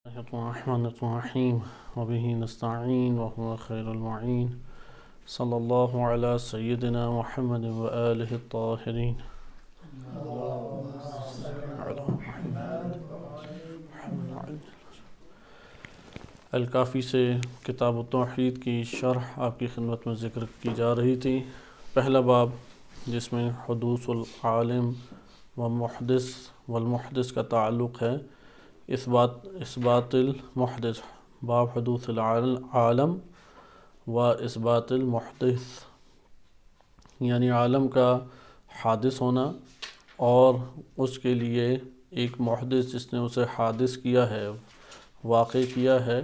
الرحمن الرحیم وبہ نستعین وهو خیر المعین صلی اللہ علی سیدنا محمد وآلہ الطاہرین الکافی سے کتاب التوحید کی شرح آپ کی خدمت میں ذکر کی جا رہی تھی۔ پہلا باب جس میں حدوث العالم ومحدث والمحدث کا تعلق ہے، اثبات المحدث، باب حدوث العالم و اثبات المحدث، یعنی عالم کا حادث ہونا اور اس کے لیے ایک محدث جس نے اسے حادث کیا ہے، واقع کیا ہے،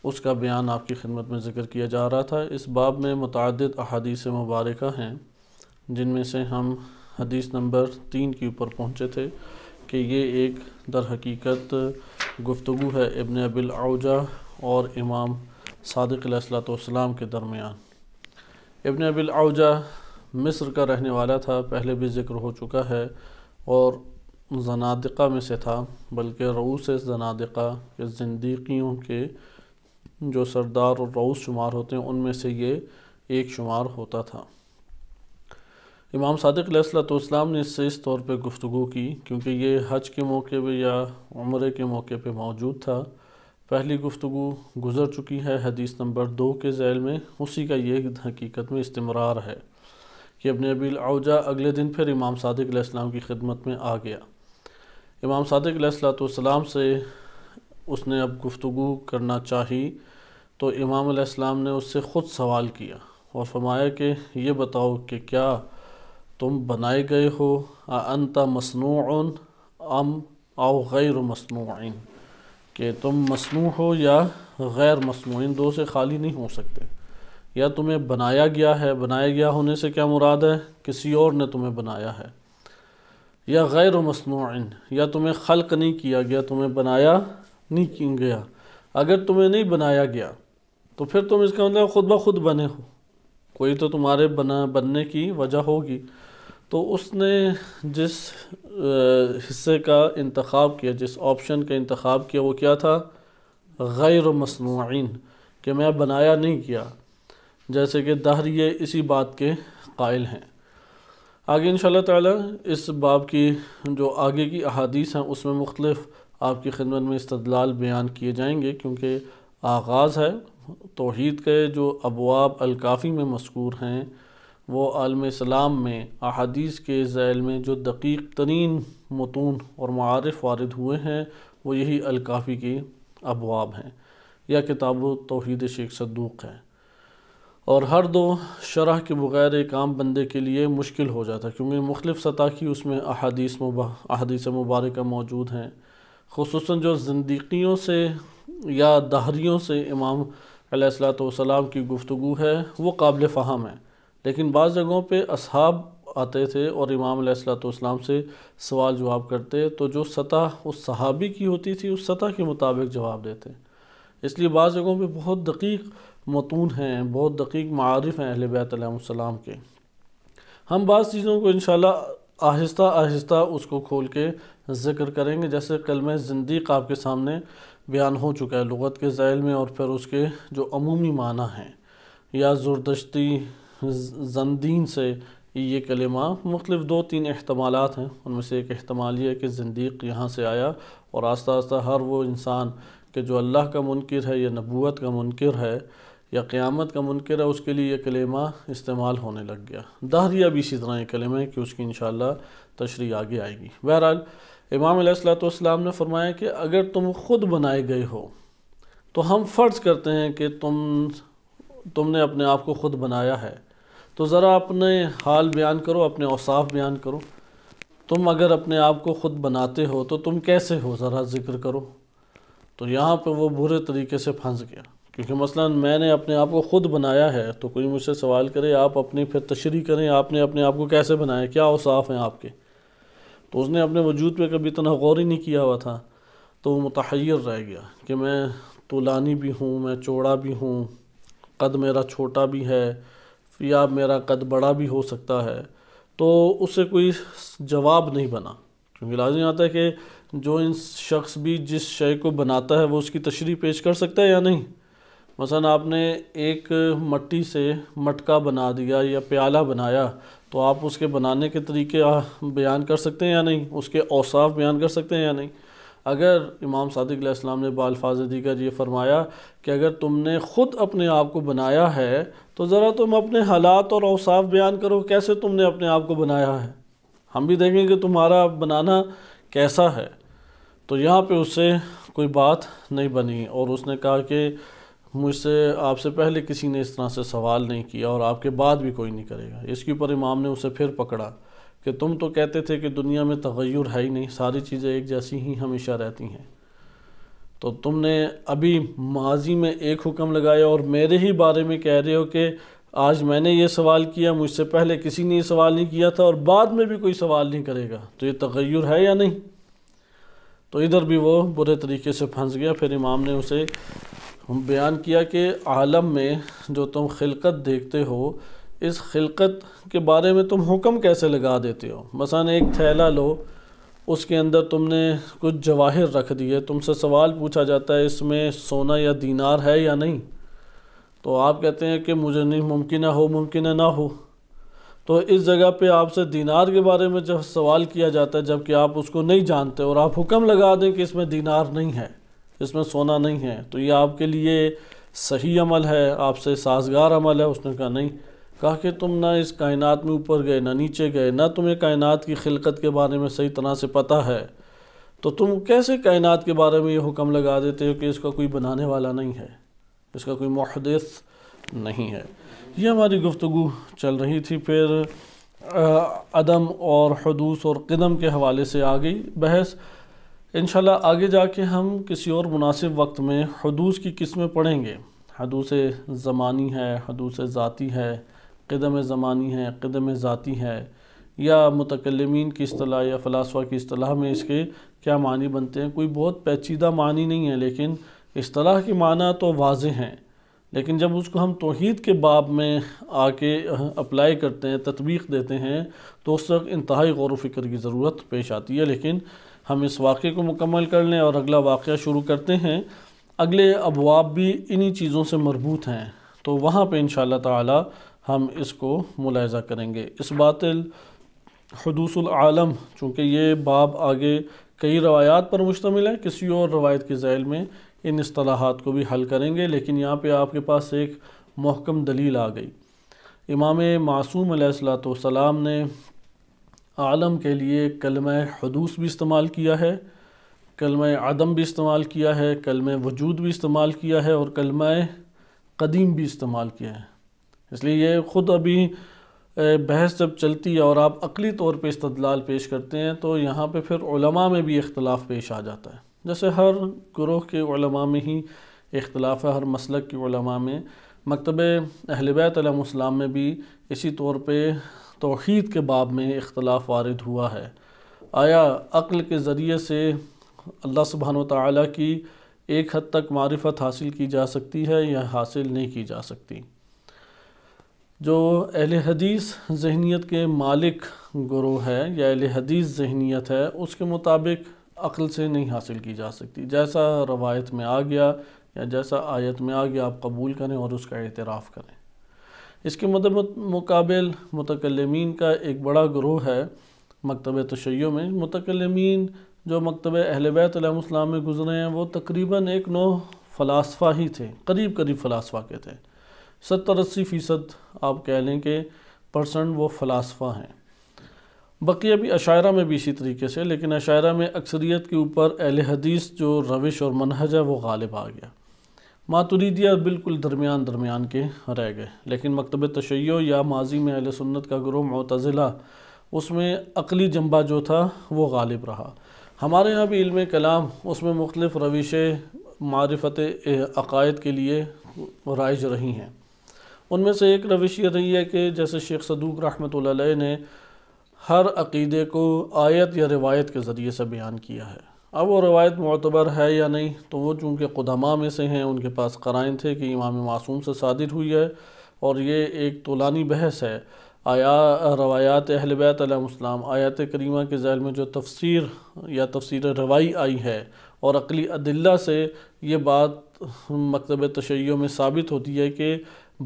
اس کا بیان آپ کی خدمت میں ذکر کیا جا رہا تھا۔ اس باب میں متعدد احادیث مبارکہ ہیں، جن میں سے ہم حدیث نمبر 3 کے اوپر پہنچے تھے کہ یہ ایک در حقیقت گفتگو ہے ابن ابی العوجہ اور امام صادق علیہ السلام کے درمیان۔ ابن ابی العوجہ مصر کا رہنے والا تھا، پہلے بھی ذکر ہو چکا ہے، اور زنادقہ میں سے تھا، بلکہ رؤوس زنادقہ کے زندیقیوں کے جو سردار اور رؤوس شمار ہوتے ہیں ان میں سے یہ ایک شمار ہوتا تھا۔ امام صادق علیہ السلام نے اس سے اس طور پہ گفتگو کی کیونکہ یہ حج کے موقع پہ یا عمرے کے موقع پہ موجود تھا۔ پہلی گفتگو گزر چکی ہے حدیث نمبر 2 کے ذیل میں، اسی کا یہ حقیقت میں استمرار ہے کہ ابن ابی العوجہ اگلے دن پھر امام صادق علیہ السلام کی خدمت میں آ گیا۔ امام صادق علیہ السلام سے اس نے اب گفتگو کرنا چاہی تو امام علیہ السلام نے اس سے خود سوال کیا اور فرمایا کہ یہ بتاؤ کہ کیا تم بنائے گئے ہو، انت مصنوع ام او غیر مصنوع، کہ تم مصنوع ہو یا غیر مصنوع، ان دو سے خالی نہیں ہو سکتے۔ یا تمہیں بنایا گیا ہے، بنایا گیا ہونے سے کیا مراد ہے؟ کسی اور نے تمہیں بنایا ہے، یا غیر مصنوع، یا تمہیں خلق نہیں کیا گیا، تمہیں بنایا نہیں گیا۔ اگر تمہیں نہیں بنایا گیا تو پھر تم اس کا مطلب خود بخود بنے ہو، کوئی تو تمہارے بننے کی وجہ ہوگی۔ تو اس نے جس حصے کا انتخاب کیا، جس آپشن کا انتخاب کیا، وہ کیا تھا؟ غیر مصنوعین، کہ میں بنایا نہیں کیا، جیسے کہ دہریے اسی بات کے قائل ہیں۔ آگے انشاءاللہ تعالی اس باب کی جو آگے کی احادیث ہیں اس میں مختلف آپ کی خدمت میں استدلال بیان کیے جائیں گے، کیونکہ آغاز ہے توحید کے جو ابواب الکافی میں مذکور ہیں، وہ عالم اسلام میں احادیث کے ذیل میں جو دقیق ترین متون اور معارف وارد ہوئے ہیں وہ یہی الکافی کی ابواب ہیں یا کتاب توحید شیخ صدوق ہے، اور ہر دو شرح کے بغیر ایک عام بندے کے لیے مشکل ہو جاتا ہے، کیونکہ مختلف سطح کی اس میں احادیث مبارکہ موجود ہیں، خصوصاً جو زندیقیوں سے یا دہریوں سے امام علیہ السلام کی گفتگو ہے وہ قابل فہم ہے، لیکن بعض جگہوں پہ اصحاب آتے تھے اور امام علیہ السلام سے سوال جواب کرتے، تو جو سطح اس صحابی کی ہوتی تھی اس سطح کے مطابق جواب دیتے۔ اس لیے بعض جگہوں پہ بہت دقیق متون ہیں، بہت دقیق معارف ہیں اہل بیت علیہ السلام کے۔ ہم بعض چیزوں کو انشاءاللہ آہستہ آہستہ اس کو کھول کے ذکر کریں گے، جیسے کلمہ زندیق آپ کے سامنے بیان ہو چکا ہے لغت کے ذیل میں، اور پھر اس کے جو عمومی معنی ہیں، یا زردشتی زندین سے یہ کلمہ مختلف 2-3 احتمالات ہیں، ان میں سے ایک احتمال یہ ہے کہ زندیق یہاں سے آیا، اور آہستہ آہستہ ہر وہ انسان کہ جو اللہ کا منکر ہے یا نبوت کا منکر ہے یا قیامت کا منکر ہے، اس کے لیے یہ کلمہ استعمال ہونے لگ گیا۔ دہریہ بھی اسی طرح یہ کلمہ ہے کہ اس کی انشاءاللہ تشریح آگے آئے گی۔ بہرحال امام علیہ السلام نے فرمایا کہ اگر تم خود بنائے گئے ہو تو ہم فرض کرتے ہیں کہ تم نے اپنے آپ کو خود بنایا ہے، تو ذرا اپنے حال بیان کرو، اپنے اوصاف بیان کرو۔ تم اگر اپنے آپ کو خود بناتے ہو تو تم کیسے ہو، ذرا ذکر کرو۔ تو یہاں پہ وہ برے طریقے سے پھنس گیا، کیونکہ مثلا میں نے اپنے آپ کو خود بنایا ہے، تو کوئی مجھ سے سوال کرے آپ اپنی پھر تشریح کریں، آپ نے اپنے آپ کو کیسے بنایا، کیا اوصاف ہیں آپ کے؟ تو اس نے اپنے وجود پہ کبھی اتنا غور ہی نہیں کیا ہوا تھا، تو وہ متحیر رہ گیا کہ میں طولانی بھی ہوں، میں چوڑا بھی ہوں، قد میرا چھوٹا بھی ہے، یا میرا قد بڑا بھی ہو سکتا ہے۔ تو اس سے کوئی جواب نہیں بنا، کیونکہ لازم آتا ہے کہ جو ان شخص بھی جس شے کو بناتا ہے وہ اس کی تشریح پیش کر سکتا ہے یا نہیں؟ مثلا آپ نے ایک مٹی سے مٹکا بنا دیا یا پیالہ بنایا، تو آپ اس کے بنانے کے طریقے بیان کر سکتے ہیں یا نہیں؟ اس کے اوصاف بیان کر سکتے ہیں یا نہیں؟ اگر امام صادق علیہ السلام نے بالفاظ دیگر یہ فرمایا کہ اگر تم نے خود اپنے آپ کو بنایا ہے تو ذرا تم اپنے حالات اور اوصاف بیان کرو، کیسے تم نے اپنے آپ کو بنایا ہے، ہم بھی دیکھیں کہ تمہارا بنانا کیسا ہے۔ تو یہاں پہ اس سے کوئی بات نہیں بنی، اور اس نے کہا کہ مجھ سے آپ سے پہلے کسی نے اس طرح سے سوال نہیں کیا اور آپ کے بعد بھی کوئی نہیں کرے گا۔ اس کے اوپر امام نے اسے پھر پکڑا کہ تم تو کہتے تھے کہ دنیا میں تغیر ہے ہی نہیں، ساری چیزیں ایک جیسی ہی ہمیشہ رہتی ہیں، تو تم نے ابھی ماضی میں ایک حکم لگایا اور میرے ہی بارے میں کہہ رہے ہو کہ آج میں نے یہ سوال کیا، مجھ سے پہلے کسی نے یہ سوال نہیں کیا تھا اور بعد میں بھی کوئی سوال نہیں کرے گا، تو یہ تغیر ہے یا نہیں؟ تو ادھر بھی وہ برے طریقے سے پھنس گیا۔ پھر امام نے اسے بیان کیا کہ عالم میں جو تم خلقت دیکھتے ہو، اس خلقت کے بارے میں تم حکم کیسے لگا دیتے ہو؟ مثلا ایک تھیلا لو، اس کے اندر تم نے کچھ جواہر رکھ دیے، تم سے سوال پوچھا جاتا ہے اس میں سونا یا دینار ہے یا نہیں، تو آپ کہتے ہیں کہ مجھے نہیں، ممکنہ ہو ممکنہ نہ ہو۔ تو اس جگہ پہ آپ سے دینار کے بارے میں جب سوال کیا جاتا ہے جبکہ آپ اس کو نہیں جانتے، اور آپ حکم لگا دیں کہ اس میں دینار نہیں ہے، اس میں سونا نہیں ہے، تو یہ آپ کے لیے صحیح عمل ہے، آپ سے سازگار عمل ہے؟ اس نے کہا نہیں۔ کہا کہ تم نہ اس کائنات میں اوپر گئے نہ نیچے گئے، نہ تمہیں کائنات کی خلقت کے بارے میں صحیح طرح سے پتہ ہے، تو تم کیسے کائنات کے بارے میں یہ حکم لگا دیتے ہو کہ اس کا کوئی بنانے والا نہیں ہے، اس کا کوئی محدث نہیں ہے؟ یہ ہماری گفتگو چل رہی تھی۔ پھر عدم اور حدوث اور قدم کے حوالے سے آ گئی بحث۔ انشاءاللہ آگے جا کے ہم کسی اور مناسب وقت میں حدوث کی قسمیں پڑھیں گے۔ حدوث زمانی ہے، حدوث ذاتی ہے، قدم زمانی ہے، قدم ذاتی ہے، یا متکلمین کی اصطلاح یا فلاسفہ کی اصطلاح میں اس کے کیا معنی بنتے ہیں۔ کوئی بہت پیچیدہ معنی نہیں ہے، لیکن اصطلاح کے معنی تو واضح ہیں، لیکن جب اس کو ہم توحید کے باب میں آ کے اپلائی کرتے ہیں، تطبیق دیتے ہیں، تو اس وقت انتہائی غور و فکر کی ضرورت پیش آتی ہے۔ لیکن ہم اس واقعے کو مکمل کر لیں اور اگلا واقعہ شروع کرتے ہیں۔ اگلے ابواب بھی انہی چیزوں سے مربوط ہیں، تو وہاں پہ انشاءاللہ تعالی ہم اس کو ملاحظہ کریں گے۔ اس باطل حدوث العالم، چونکہ یہ باب آگے کئی روایات پر مشتمل ہے، کسی اور روایت کے ذیل میں ان اصطلاحات کو بھی حل کریں گے، لیکن یہاں پہ آپ کے پاس ایک محکم دلیل آ گئی۔ امام معصوم علیہ السلام نے عالم کے لیے کلمہ حدوث بھی استعمال کیا ہے، کلمہ عدم بھی استعمال کیا ہے، کلمہ وجود بھی استعمال کیا ہے، اور کلمہ قدیم بھی استعمال کیا ہے۔ اس لیے یہ خود ابھی بحث جب چلتی ہے اور آپ عقلی طور پہ استدلال پیش کرتے ہیں تو یہاں پہ پھر علماء میں بھی اختلاف پیش آ جاتا ہے، جیسے ہر گروہ کے علماء میں ہی اختلاف ہے، ہر مسلک کے علماء میں۔ مکتب اہل بیت علیہ السلام میں بھی اسی طور پہ توحید کے باب میں اختلاف وارد ہوا ہے۔ آیا عقل کے ذریعے سے اللہ سبحانہ وتعالی کی ایک حد تک معرفت حاصل کی جا سکتی ہے یا حاصل نہیں کی جا سکتی؟ جو اہل حدیث ذہنیت کے مالک گروہ ہے یا اہل حدیث ذہنیت ہے، اس کے مطابق عقل سے نہیں حاصل کی جا سکتی، جیسا روایت میں آ گیا یا جیسا آیت میں آ گیا آپ قبول کریں اور اس کا اعتراف کریں۔ اس کے مقابل متکلمین کا ایک بڑا گروہ ہے مکتب تشیع میں۔ متکلمین جو مکتب اہل بیت علیہ السلام میں گزرے ہیں وہ تقریباً ایک نوع فلاسفہ ہی تھے، قریب فلاسفہ کے تھے، 70-80% آپ کہہ لیں کہ پرسنٹ وہ فلاسفہ ہیں۔ بقیہ بھی اشاعرہ میں بھی اسی طریقے سے، لیکن اشاعرہ میں اکثریت کے اوپر اہل حدیث جو روش اور منہج ہے وہ غالب آ گیا۔ ماتریدیہ بالکل درمیان کے رہ گئے، لیکن مکتب تشیع یا ماضی میں اہل سنت کا گروہ معتزلہ، اس میں عقلی جنبہ جو تھا وہ غالب رہا۔ ہمارے ہاں بھی علم کلام، اس میں مختلف روشیں معرفت عقائد کے لیے رائج رہی ہیں۔ ان میں سے ایک روش یہ رہی ہے کہ جیسے شیخ صدوق رحمۃ اللہ علیہ نے ہر عقیدے کو آیت یا روایت کے ذریعے سے بیان کیا ہے۔ اب وہ روایت معتبر ہے یا نہیں، تو وہ چونکہ قدماء میں سے ہیں، ان کے پاس قرائن تھے کہ امام معصوم سے صادر ہوئی ہے، اور یہ ایک طولانی بحث ہے۔ روایات اہل بیت علیہ السلام، آیات کریمہ کے ذیل میں جو تفسیر یا تفسیر روائی آئی ہے اور عقلی ادلہ سے یہ بات مکتب تشیع میں ثابت ہوتی ہے کہ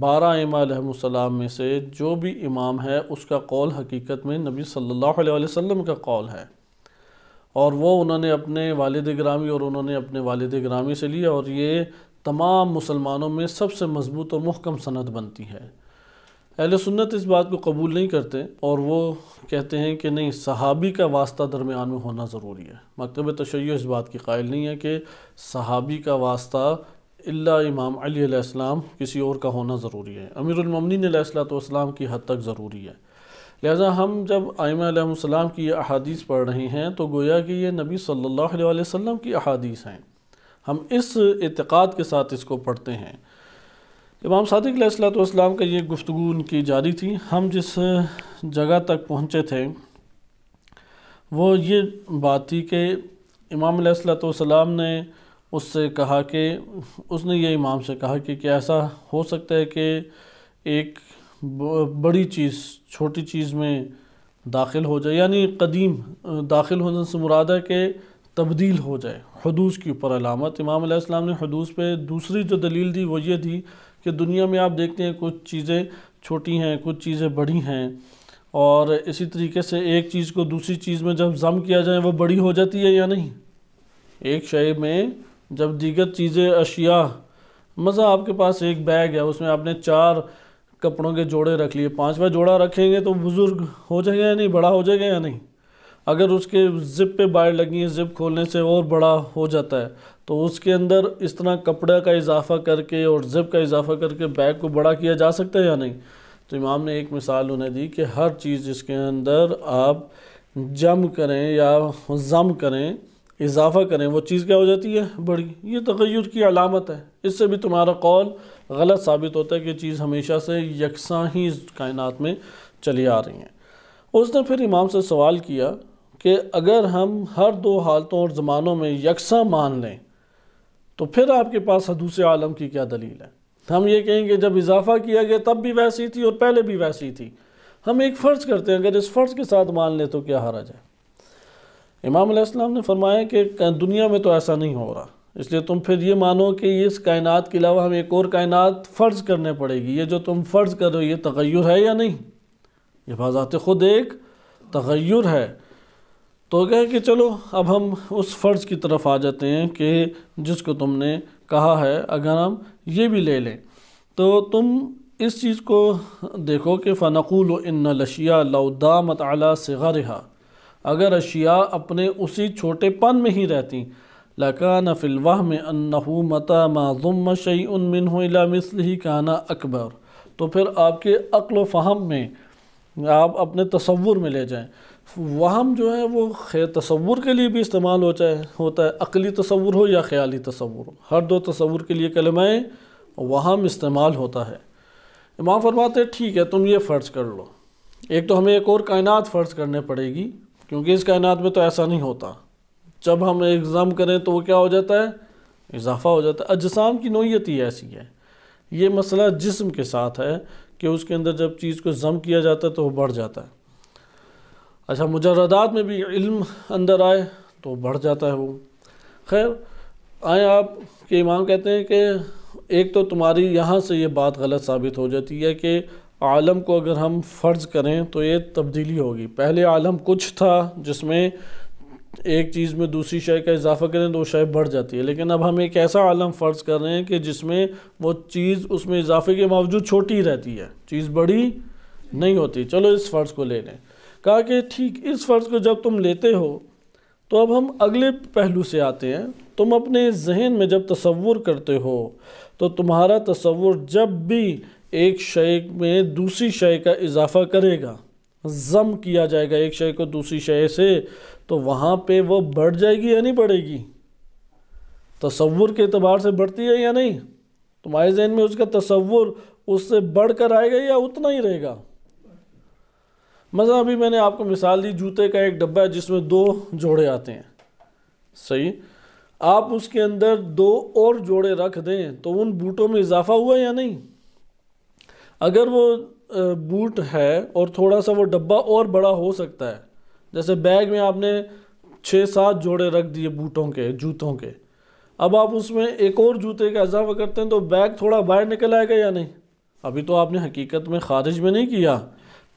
12 ائمہ علیہ السلام میں سے جو بھی امام ہے اس کا قول حقیقت میں نبی صلی اللہ علیہ وسلم کا قول ہے، اور وہ انہوں نے اپنے والد گرامی اور انہوں نے اپنے والد گرامی سے لیا، اور یہ تمام مسلمانوں میں سب سے مضبوط اور محکم سند بنتی ہے۔ اہل سنت اس بات کو قبول نہیں کرتے اور وہ کہتے ہیں کہ نہیں، صحابی کا واسطہ درمیان میں ہونا ضروری ہے۔ مکتب تشیع اس بات کی قائل نہیں ہے کہ صحابی کا واسطہ الا امام علی علیہ السلام کسی اور کا ہونا ضروری ہے، امیر المومنین علیہ السلام کی حد تک ضروری ہے۔ لہٰذا ہم جب ائمہ علیہ السلام کی یہ احادیث پڑھ رہے ہیں تو گویا کہ یہ نبی صلی اللہ علیہ وسلم کی احادیث ہیں، ہم اس اعتقاد کے ساتھ اس کو پڑھتے ہیں۔ امام صادق علیہ السلام کا یہ گفتگو ان کی جاری تھی۔ ہم جس جگہ تک پہنچے تھے وہ یہ بات تھی کہ امام علیہ السلام نے اس سے کہا کہ اس نے یہ امام سے کہا کہ کیا ایسا ہو سکتا ہے کہ ایک بڑی چیز چھوٹی چیز میں داخل ہو جائے، یعنی قدیم داخل ہونے سے مراد ہے کہ تبدیل ہو جائے، حدوث کے اوپر علامت۔ امام علیہ السلام نے حدوث پہ دوسری جو دلیل دی وہ یہ تھی کہ دنیا میں آپ دیکھتے ہیں کچھ چیزیں چھوٹی ہیں، کچھ چیزیں بڑی ہیں، اور اسی طریقے سے ایک چیز کو دوسری چیز میں جب ضم کیا جائے وہ بڑی ہو جاتی ہے یا نہیں۔ ایک شے میں جب دیگر چیزیں اشیاء، مثلا آپ کے پاس ایک بیگ ہے، اس میں آپ نے 4 کپڑوں کے جوڑے رکھ لیے، 5واں جوڑا رکھیں گے تو بزرگ ہو جائے گا یا نہیں، بڑا ہو جائے گا یا نہیں؟ اگر اس کے زپ پہ باڑ لگی ہے، زپ کھولنے سے اور بڑا ہو جاتا ہے، تو اس کے اندر اس طرح کپڑے کا اضافہ کر کے اور زپ کا اضافہ کر کے بیگ کو بڑا کیا جا سکتا ہے یا نہیں؟ تو امام نے ایک مثال انہیں دی کہ ہر چیز جس کے اندر آپ جم کریں یا ضم کریں، اضافہ کریں، وہ چیز کیا ہو جاتی ہے؟ بڑی۔ یہ تغیر کی علامت ہے۔ اس سے بھی تمہارا قول غلط ثابت ہوتا ہے کہ چیز ہمیشہ سے یکساں ہی کائنات میں چلی آ رہی ہیں۔ اس نے پھر امام سے سوال کیا کہ اگر ہم ہر 2 حالتوں اور زمانوں میں یکساں مان لیں تو پھر آپ کے پاس حدوث عالم کی کیا دلیل ہے؟ ہم یہ کہیں کہ جب اضافہ کیا گیا تب بھی ویسی تھی اور پہلے بھی ویسی تھی۔ ہم ایک فرض کرتے ہیں، اگر اس فرض کے ساتھ مان لیں تو کیا حرج ہے؟ امام علیہ السلام نے فرمایا کہ دنیا میں تو ایسا نہیں ہو رہا، اس لیے تم پھر یہ مانو کہ اس کائنات کے علاوہ ہمیں ایک اور کائنات فرض کرنے پڑے گی۔ یہ جو تم فرض کر رہے ہو یہ تغیر ہے یا نہیں؟ یہ بذات خود ایک تغیر ہے۔ تو کہا کہ چلو اب ہم اس فرض کی طرف آ جاتے ہیں کہ جس کو تم نے کہا ہے، اگر ہم یہ بھی لے لیں تو تم اس چیز کو دیکھو کہ فَنَقُولُ إِنَّ الْأَشْيَاءَ لَوْ دَامَتْ عَلَى صِغَرِهَا، اگر اشیاء اپنے اسی چھوٹے پن میں ہی رہتی، لَكَانَ فِي الْوَهْمِ أَنَّهُ مَتَى مَا ضُمَّ شَيْءٌ مِّنْهُ إِلَى مِثْلِهِ كَانَ أَكْبَرُ، تو پھر آپ کے عقل و فہم میں آپ اپنے تصور میں لے جائیں۔ وہم جو ہے وہ تصور کے لیے بھی استعمال ہوتا ہے، عقلی تصور ہو یا خیالی تصور ہو، ہر 2 تصور کے لیے کلمہ وہم استعمال ہوتا ہے۔ امام فرماتے ہیں ٹھیک ہے، تم یہ فرض کر لو، ایک تو ہمیں ایک اور کائنات فرض کرنے پڑے گی کیونکہ اس کائنات میں تو ایسا نہیں ہوتا، جب ہم ایک ضم کریں تو وہ کیا ہو جاتا ہے؟ اضافہ ہو جاتا ہے۔ اجسام کی نوعیت ہی ایسی ہے، یہ مسئلہ جسم کے ساتھ ہے کہ اس کے اندر جب چیز کو ضم کیا جاتا ہے تو وہ بڑھ جاتا ہے۔ اچھا، مجردات میں بھی علم اندر آئے تو بڑھ جاتا ہے وہ۔ خیر، آئیں آپ کے امام کہتے ہیں کہ ایک تو تمہاری یہاں سے یہ بات غلط ثابت ہو جاتی ہے کہ عالم کو اگر ہم فرض کریں تو یہ تبدیلی ہوگی۔ پہلے عالم کچھ تھا جس میں ایک چیز میں دوسری شے کا اضافہ کریں تو وہ شے بڑھ جاتی ہے، لیکن اب ہم ایک ایسا عالم فرض کر رہے ہیں کہ جس میں وہ چیز اس میں اضافے کے باوجود چھوٹی رہتی ہے، چیز بڑی نہیں ہوتی۔ چلو اس فرض کو لے لیں۔ کہا کہ ٹھیک، اس فرض کو جب تم لیتے ہو تو اب ہم اگلے پہلو سے آتے ہیں۔ تم اپنے ذہن میں جب تصور کرتے ہو تو تمہارا تصور جب بھی ایک شے میں دوسری شے کا اضافہ کرے گا، ضم کیا جائے گا ایک شے کو دوسری شے سے، تو وہاں پہ وہ بڑھ جائے گی یا نہیں بڑھے گی؟ تصور کے اعتبار سے بڑھتی ہے یا نہیں؟ تمہارے ذہن میں اس کا تصور اس سے بڑھ کر آئے گا یا اتنا ہی رہے گا؟ مثلا ابھی میں نے آپ کو مثال دی، جوتے کا ایک ڈبہ ہے جس میں 2 جوڑے آتے ہیں، صحیح؟ آپ اس کے اندر 2 اور جوڑے رکھ دیں تو ان بوٹوں میں اضافہ ہوا یا نہیں؟ اگر وہ بوٹ ہے اور تھوڑا سا وہ ڈبہ اور بڑا ہو سکتا ہے، جیسے بیگ میں آپ نے 6-7 جوڑے رکھ دیے بوٹوں کے، جوتوں کے، اب آپ اس میں ایک اور جوتے کا اضافہ کرتے ہیں تو بیگ تھوڑا باہر نکل آئے گا یا نہیں؟ ابھی تو آپ نے حقیقت میں خارج میں نہیں کیا،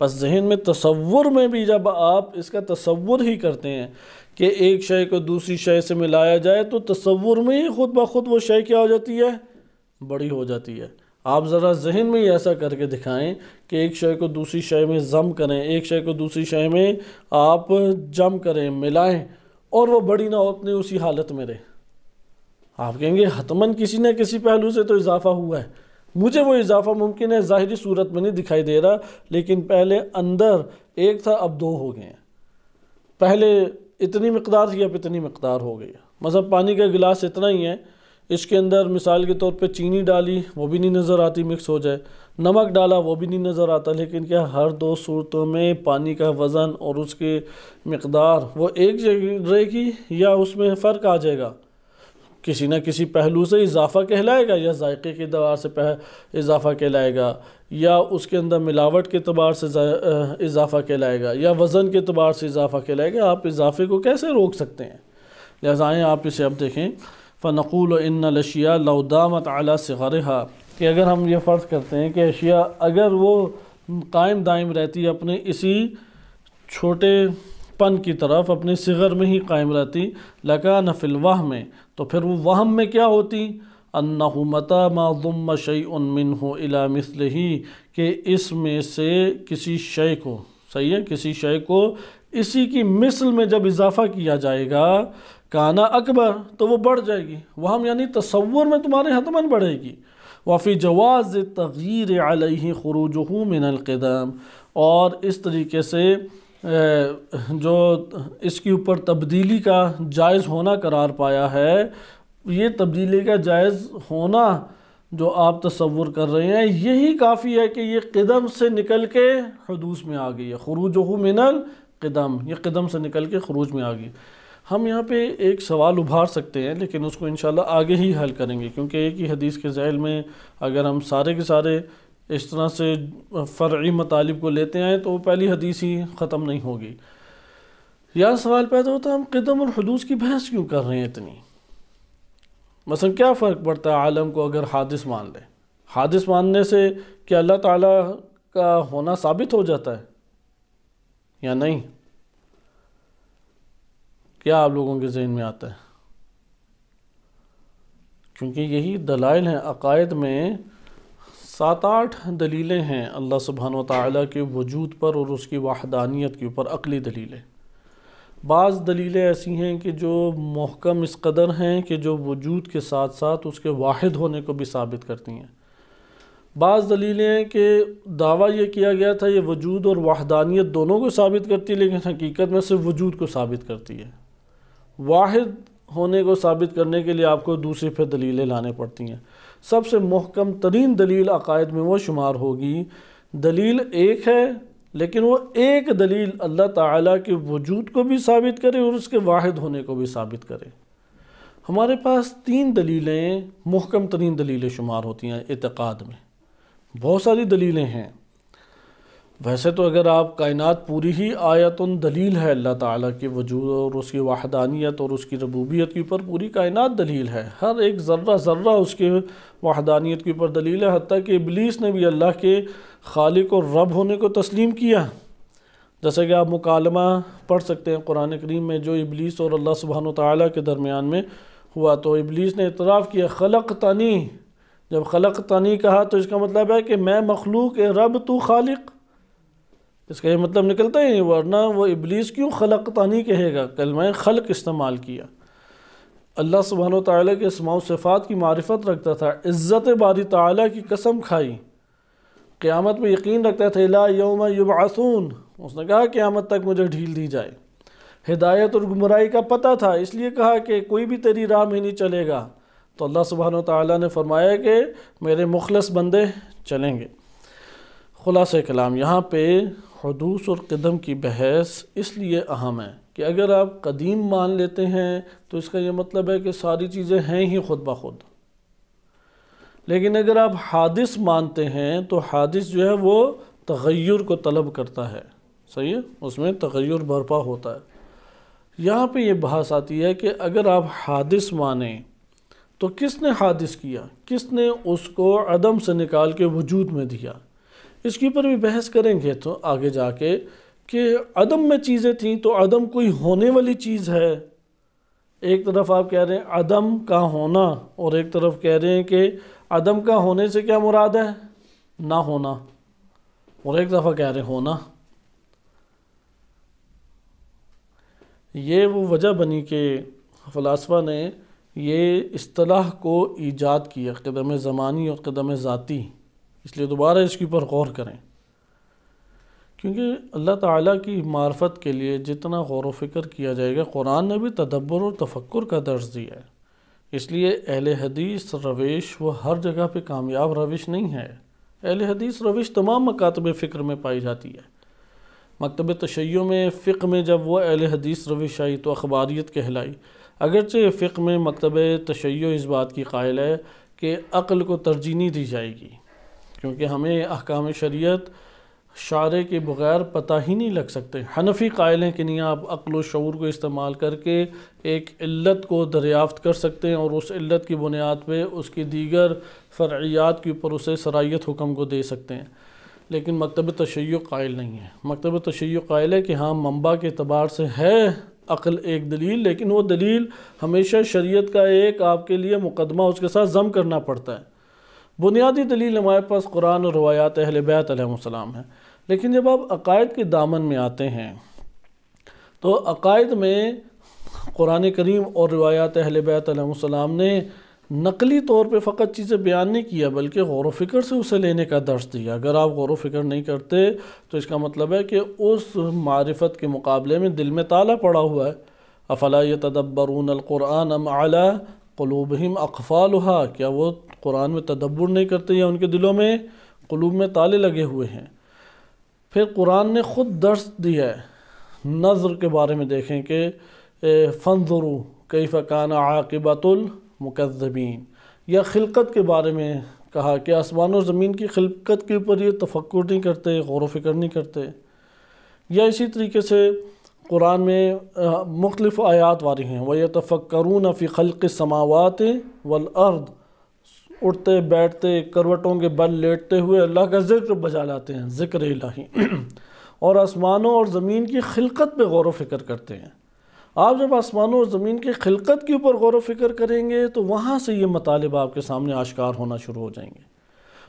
بس ذہن میں تصور میں بھی جب آپ اس کا تصور ہی کرتے ہیں کہ ایک شے کو دوسری شے سے ملایا جائے تو تصور میں ہی خود بخود وہ شے کیا ہو جاتی ہے؟ بڑی ہو جاتی ہے۔ آپ ذرا ذہن میں ہی ایسا کر کے دکھائیں کہ ایک شے کو دوسری شے میں ضم کریں، ایک شے کو دوسری شے میں آپ جم کریں، ملائیں، اور وہ بڑی نہ ہو، اپنے اسی حالت میں رہے۔ آپ کہیں گے حتماً کسی نہ کسی پہلو سے تو اضافہ ہوا ہے، مجھے وہ اضافہ ممکن ہے ظاہری صورت میں نہیں دکھائی دے رہا، لیکن پہلے اندر ایک تھا اب 2 ہو گئے ہیں، پہلے اتنی مقدار تھی اب اتنی مقدار ہو گئی ہے۔ مثلا پانی کا گلاس اتنا ہی ہے، اس کے اندر مثال کے طور پہ چینی ڈالی وہ بھی نہیں نظر آتی مکس ہو جائے، نمک ڈالا وہ بھی نہیں نظر آتا، لیکن کیا ہر 2 صورتوں میں پانی کا وزن اور اس کی مقدار وہ ایک جگہ رہے گی یا اس میں فرق آ جائے گا؟ کسی نہ کسی پہلو سے اضافہ کہلائے گا، یا ذائقے کے اعتبار سے اضافہ کہلائے گا، یا اس کے اندر ملاوٹ کے اعتبار سے اضافہ کہلائے گا، یا وزن کے اعتبار سے اضافہ کہلائے گا۔ آپ اضافے کو کیسے روک سکتے ہیں؟ لہٰذا آئیں آپ اسے اب دیکھیں، فَنَقُولُ إِنَّ الْأَشْيَاءَ لَوْ دَامَتْ عَلَى صِغَرِهَا، کہ اگر ہم یہ فرض کرتے ہیں کہ اشیاء اگر وہ قائم دائم رہتی اپنے اسی چھوٹے پن کی طرف، اپنے صغر میں ہی قائم رہتی، لَكَانَ فِي الْوَهْمِ، تو پھر وہ وہم میں کیا ہوتی؟ أَنَّهُ مَتَى مَا ضُمَّ شَيْءٌ مِّنْهُ إِلَى مِثْلِهِ، کہ اس میں سے کسی شے کو، صحیح ہے، کسی شے کو اسی کی مثل میں جب اضافہ کیا جائے گا، کانا اکبر، تو وہ بڑھ جائے گی، وہم یعنی تصور میں تمہارے حتماً بڑھے گی۔ وفی جواز تغییر علیہ خروجہ من القدم، اور اس طریقے سے جو اس کے اوپر تبدیلی کا جائز ہونا قرار پایا ہے، یہ تبدیلی کا جائز ہونا جو آپ تصور کر رہے ہیں یہی کافی ہے کہ یہ قدم سے نکل کے حدوث میں آ گئی ہے، خروجہ من القدم، یہ قدم سے نکل کے خروج میں آ گئی۔ ہم یہاں پہ ایک سوال ابھار سکتے ہیں، لیکن اس کو انشاءاللہ آگے ہی حل کریں گے، کیونکہ ایک ہی حدیث کے ذیل میں اگر ہم سارے کے سارے اس طرح سے فرعی مطالب کو لیتے ہیں تو وہ پہلی حدیث ہی ختم نہیں ہوگی۔ یہاں سوال پیدا ہوتا ہے ہم قدم اور حدوث کی بحث کیوں کر رہے ہیں اتنی؟ مثلا کیا فرق پڑتا ہے عالم کو اگر حادث مان لے؟ حادث ماننے سے کیا اللہ تعالیٰ کا ہونا ثابت ہو جاتا ہے یا نہیں؟ کیا آپ لوگوں کے ذہن میں آتا ہے؟ کیونکہ یہی دلائل ہیں، عقائد میں 7-8 دلیلیں ہیں اللہ سبحانہ وتعالیٰ کے وجود پر اور اس کی وحدانیت کے اوپر، عقلی دلیلیں۔ بعض دلیلیں ایسی ہیں کہ جو محکم اس قدر ہیں کہ جو وجود کے ساتھ ساتھ اس کے واحد ہونے کو بھی ثابت کرتی ہیں۔ بعض دلیلیں ہیں کہ دعویٰ یہ کیا گیا تھا یہ وجود اور وحدانیت دونوں کو ثابت کرتی ہے، لیکن حقیقت میں صرف وجود کو ثابت کرتی ہے۔ واحد ہونے کو ثابت کرنے کے لیے آپ کو دوسری پھر دلیلیں لانے پڑتی ہیں۔ سب سے محکم ترین دلیل عقائد میں وہ شمار ہوگی، دلیل ایک ہے لیکن وہ ایک دلیل اللہ تعالیٰ کے وجود کو بھی ثابت کرے اور اس کے واحد ہونے کو بھی ثابت کرے۔ ہمارے پاس 3 دلیلیں محکم ترین دلیلیں شمار ہوتی ہیں اعتقاد میں، بہت ساری دلیلیں ہیں۔ ویسے تو اگر آپ کائنات پوری ہی آیت دلیل ہے اللہ تعالیٰ کے وجود اور اس کی وحدانیت اور اس کی ربوبیت کے اوپر، پوری کائنات دلیل ہے، ہر ایک ذرہ ذرہ اس کے وحدانیت کے اوپر دلیل ہے، حتیٰ کہ ابلیس نے بھی اللہ کے خالق اور رب ہونے کو تسلیم کیا۔ جیسا کہ آپ مکالمہ پڑھ سکتے ہیں قرآن کریم میں جو ابلیس اور اللہ سبحانہ وتعالیٰ کے درمیان میں ہوا، تو ابلیس نے اعتراف کیا خلقتنی، جب خلقتنی کہا تو اس کا مطلب ہے کہ میں مخلوق، رب تو خالق، اس کا یہ مطلب نکلتا ہی نہیں، ورنہ وہ ابلیس کیوں خلقتنی کہے گا، کلمہ خلق استعمال کیا۔ اللہ سبحانہ وتعالیٰ کے اسماء و صفات کی معرفت رکھتا تھا، عزت باری تعالیٰ کی قسم کھائی، قیامت میں یقین رکھتا تھا الی یوم یبعثون، اس نے کہا قیامت تک مجھے ڈھیل دی جائے، ہدایت اور گمراہی کا پتہ تھا، اس لیے کہا کہ کوئی بھی تیری راہ میں نہیں چلے گا، تو اللہ سبحانہ وتعالیٰ نے فرمایا کہ میرے مخلص بندے چلیں گے۔ خلاصہ کلام یہاں پہ حدوث اور قدم کی بحث اس لیے اہم ہے کہ اگر آپ قدیم مان لیتے ہیں تو اس کا یہ مطلب ہے کہ ساری چیزیں ہیں ہی خود بخود، لیکن اگر آپ حادث مانتے ہیں تو حادث جو ہے وہ تغیر کو طلب کرتا ہے، صحیح ہے، اس میں تغیر برپا ہوتا ہے۔ یہاں پہ یہ بحث آتی ہے کہ اگر آپ حادث مانیں تو کس نے حادث کیا، کس نے اس کو عدم سے نکال کے وجود میں دیا؟ اس کے اوپر بھی بحث کریں گے تو آگے جا کے کہ عدم میں چیزیں تھیں تو عدم کوئی ہونے والی چیز ہے۔ ایک طرف آپ کہہ رہے ہیں عدم کا ہونا، اور ایک طرف کہہ رہے ہیں کہ عدم کا ہونے سے کیا مراد ہے؟ نہ ہونا، اور ایک دفعہ کہہ رہے ہیں ہونا۔ یہ وہ وجہ بنی کہ فلاسفہ نے یہ اصطلاح کو ایجاد کیا، قدم زمانی اور قدم ذاتی، اس لیے دوبارہ اس کے اوپر غور کریں، کیونکہ اللہ تعالیٰ کی معرفت کے لیے جتنا غور و فکر کیا جائے گا، قرآن نے بھی تدبر اور تفکر کا درس دیا ہے۔ اس لیے اہل حدیث روش وہ ہر جگہ پہ کامیاب روش نہیں ہے۔ اہل حدیث روش تمام مکاتب فکر میں پائی جاتی ہے۔ مکتب تشیع میں فقہ میں جب وہ اہل حدیث روش آئی تو اخباریت کہلائی، اگرچہ فقہ میں مکتب تشیع اس بات کی قائل ہے کہ عقل کو ترجیح نہیں دی جائے گی، کیونکہ ہمیں احکام شریعت شارع کے بغیر پتہ ہی نہیں لگ سکتے۔ حنفی قائل ہیں کہ نہیں، آپ عقل و شعور کو استعمال کر کے ایک علت کو دریافت کر سکتے ہیں اور اس علت کی بنیاد پہ اس کی دیگر فرعیات کے اوپر اسے صلاحیت حکم کو دے سکتے ہیں، لیکن مکتب تشیع قائل نہیں ہے۔ مکتب تشیع قائل ہے کہ ہاں منبع کے اعتبار سے ہے عقل ایک دلیل، لیکن وہ دلیل ہمیشہ شریعت کا ایک آپ کے لیے مقدمہ اس کے ساتھ ضم کرنا پڑتا ہے۔ بنیادی دلیل ہمارے پاس قرآن اور روایات اہل بیت علیہ السلام ہیں، لیکن جب آپ عقائد کے دامن میں آتے ہیں تو عقائد میں قرآن کریم اور روایات اہل بیت علیہ السلام نے نقلی طور پہ فقط چیزیں بیان نہیں کیا، بلکہ غور و فکر سے اسے لینے کا درس دیا۔ اگر آپ غور و فکر نہیں کرتے تو اس کا مطلب ہے کہ اس معرفت کے مقابلے میں دل میں تالا پڑا ہوا ہے۔ افلا یتدبرون القرآن ام علی قلوبہم اقفالھا، کیا وہ قرآن میں تدبر نہیں کرتے یا ان کے دلوں میں قلوب میں تالے لگے ہوئے ہیں؟ پھر قرآن نے خود درس دیا ہے نظر کے بارے میں، دیکھیں کہ فانظروا کیف کان عاقبۃ المکذبین، یا خلقت کے بارے میں کہا کہ آسمان اور زمین کی خلقت کے اوپر یہ تفکر نہیں کرتے، غور و فکر نہیں کرتے۔ یا اسی طریقے سے قرآن میں مختلف آیات وارد ہیں، وَيَتَفَكَّرُونَ فِي خَلْقِ السَّمَاوَاتِ وَالْأَرْضِ، اٹھتے بیٹھتے کروٹوں کے بل لیٹتے ہوئے اللہ کا ذکر بجا لاتے ہیں، ذکر الہی، اور آسمانوں اور زمین کی خلقت پہ غور و فکر کرتے ہیں۔ آپ جب آسمانوں اور زمین کی خلقت کے اوپر غور و فکر کریں گے تو وہاں سے یہ مطالب آپ کے سامنے آشکار ہونا شروع ہو جائیں گے۔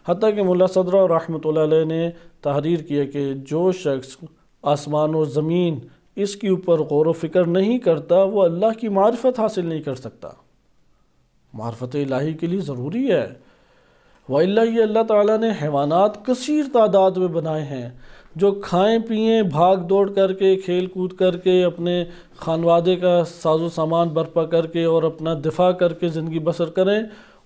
حتیٰ کہ ملا صدرہ رحمۃ اللہ علیہ نے تحریر کیا کہ جو شخص آسمان اور زمین اس کے اوپر غور و فکر نہیں کرتا وہ اللہ کی معرفت حاصل نہیں کر سکتا۔ معرفت الہی کے لیے ضروری ہے، وَإِلَّا یہ اللہ تعالیٰ نے حیوانات کثیر تعداد میں بنائے ہیں جو کھائیں پئیں، بھاگ دوڑ کر کے، کھیل کود کر کے، اپنے خانوادے کا ساز و سامان برپا کر کے اور اپنا دفاع کر کے زندگی بسر کریں۔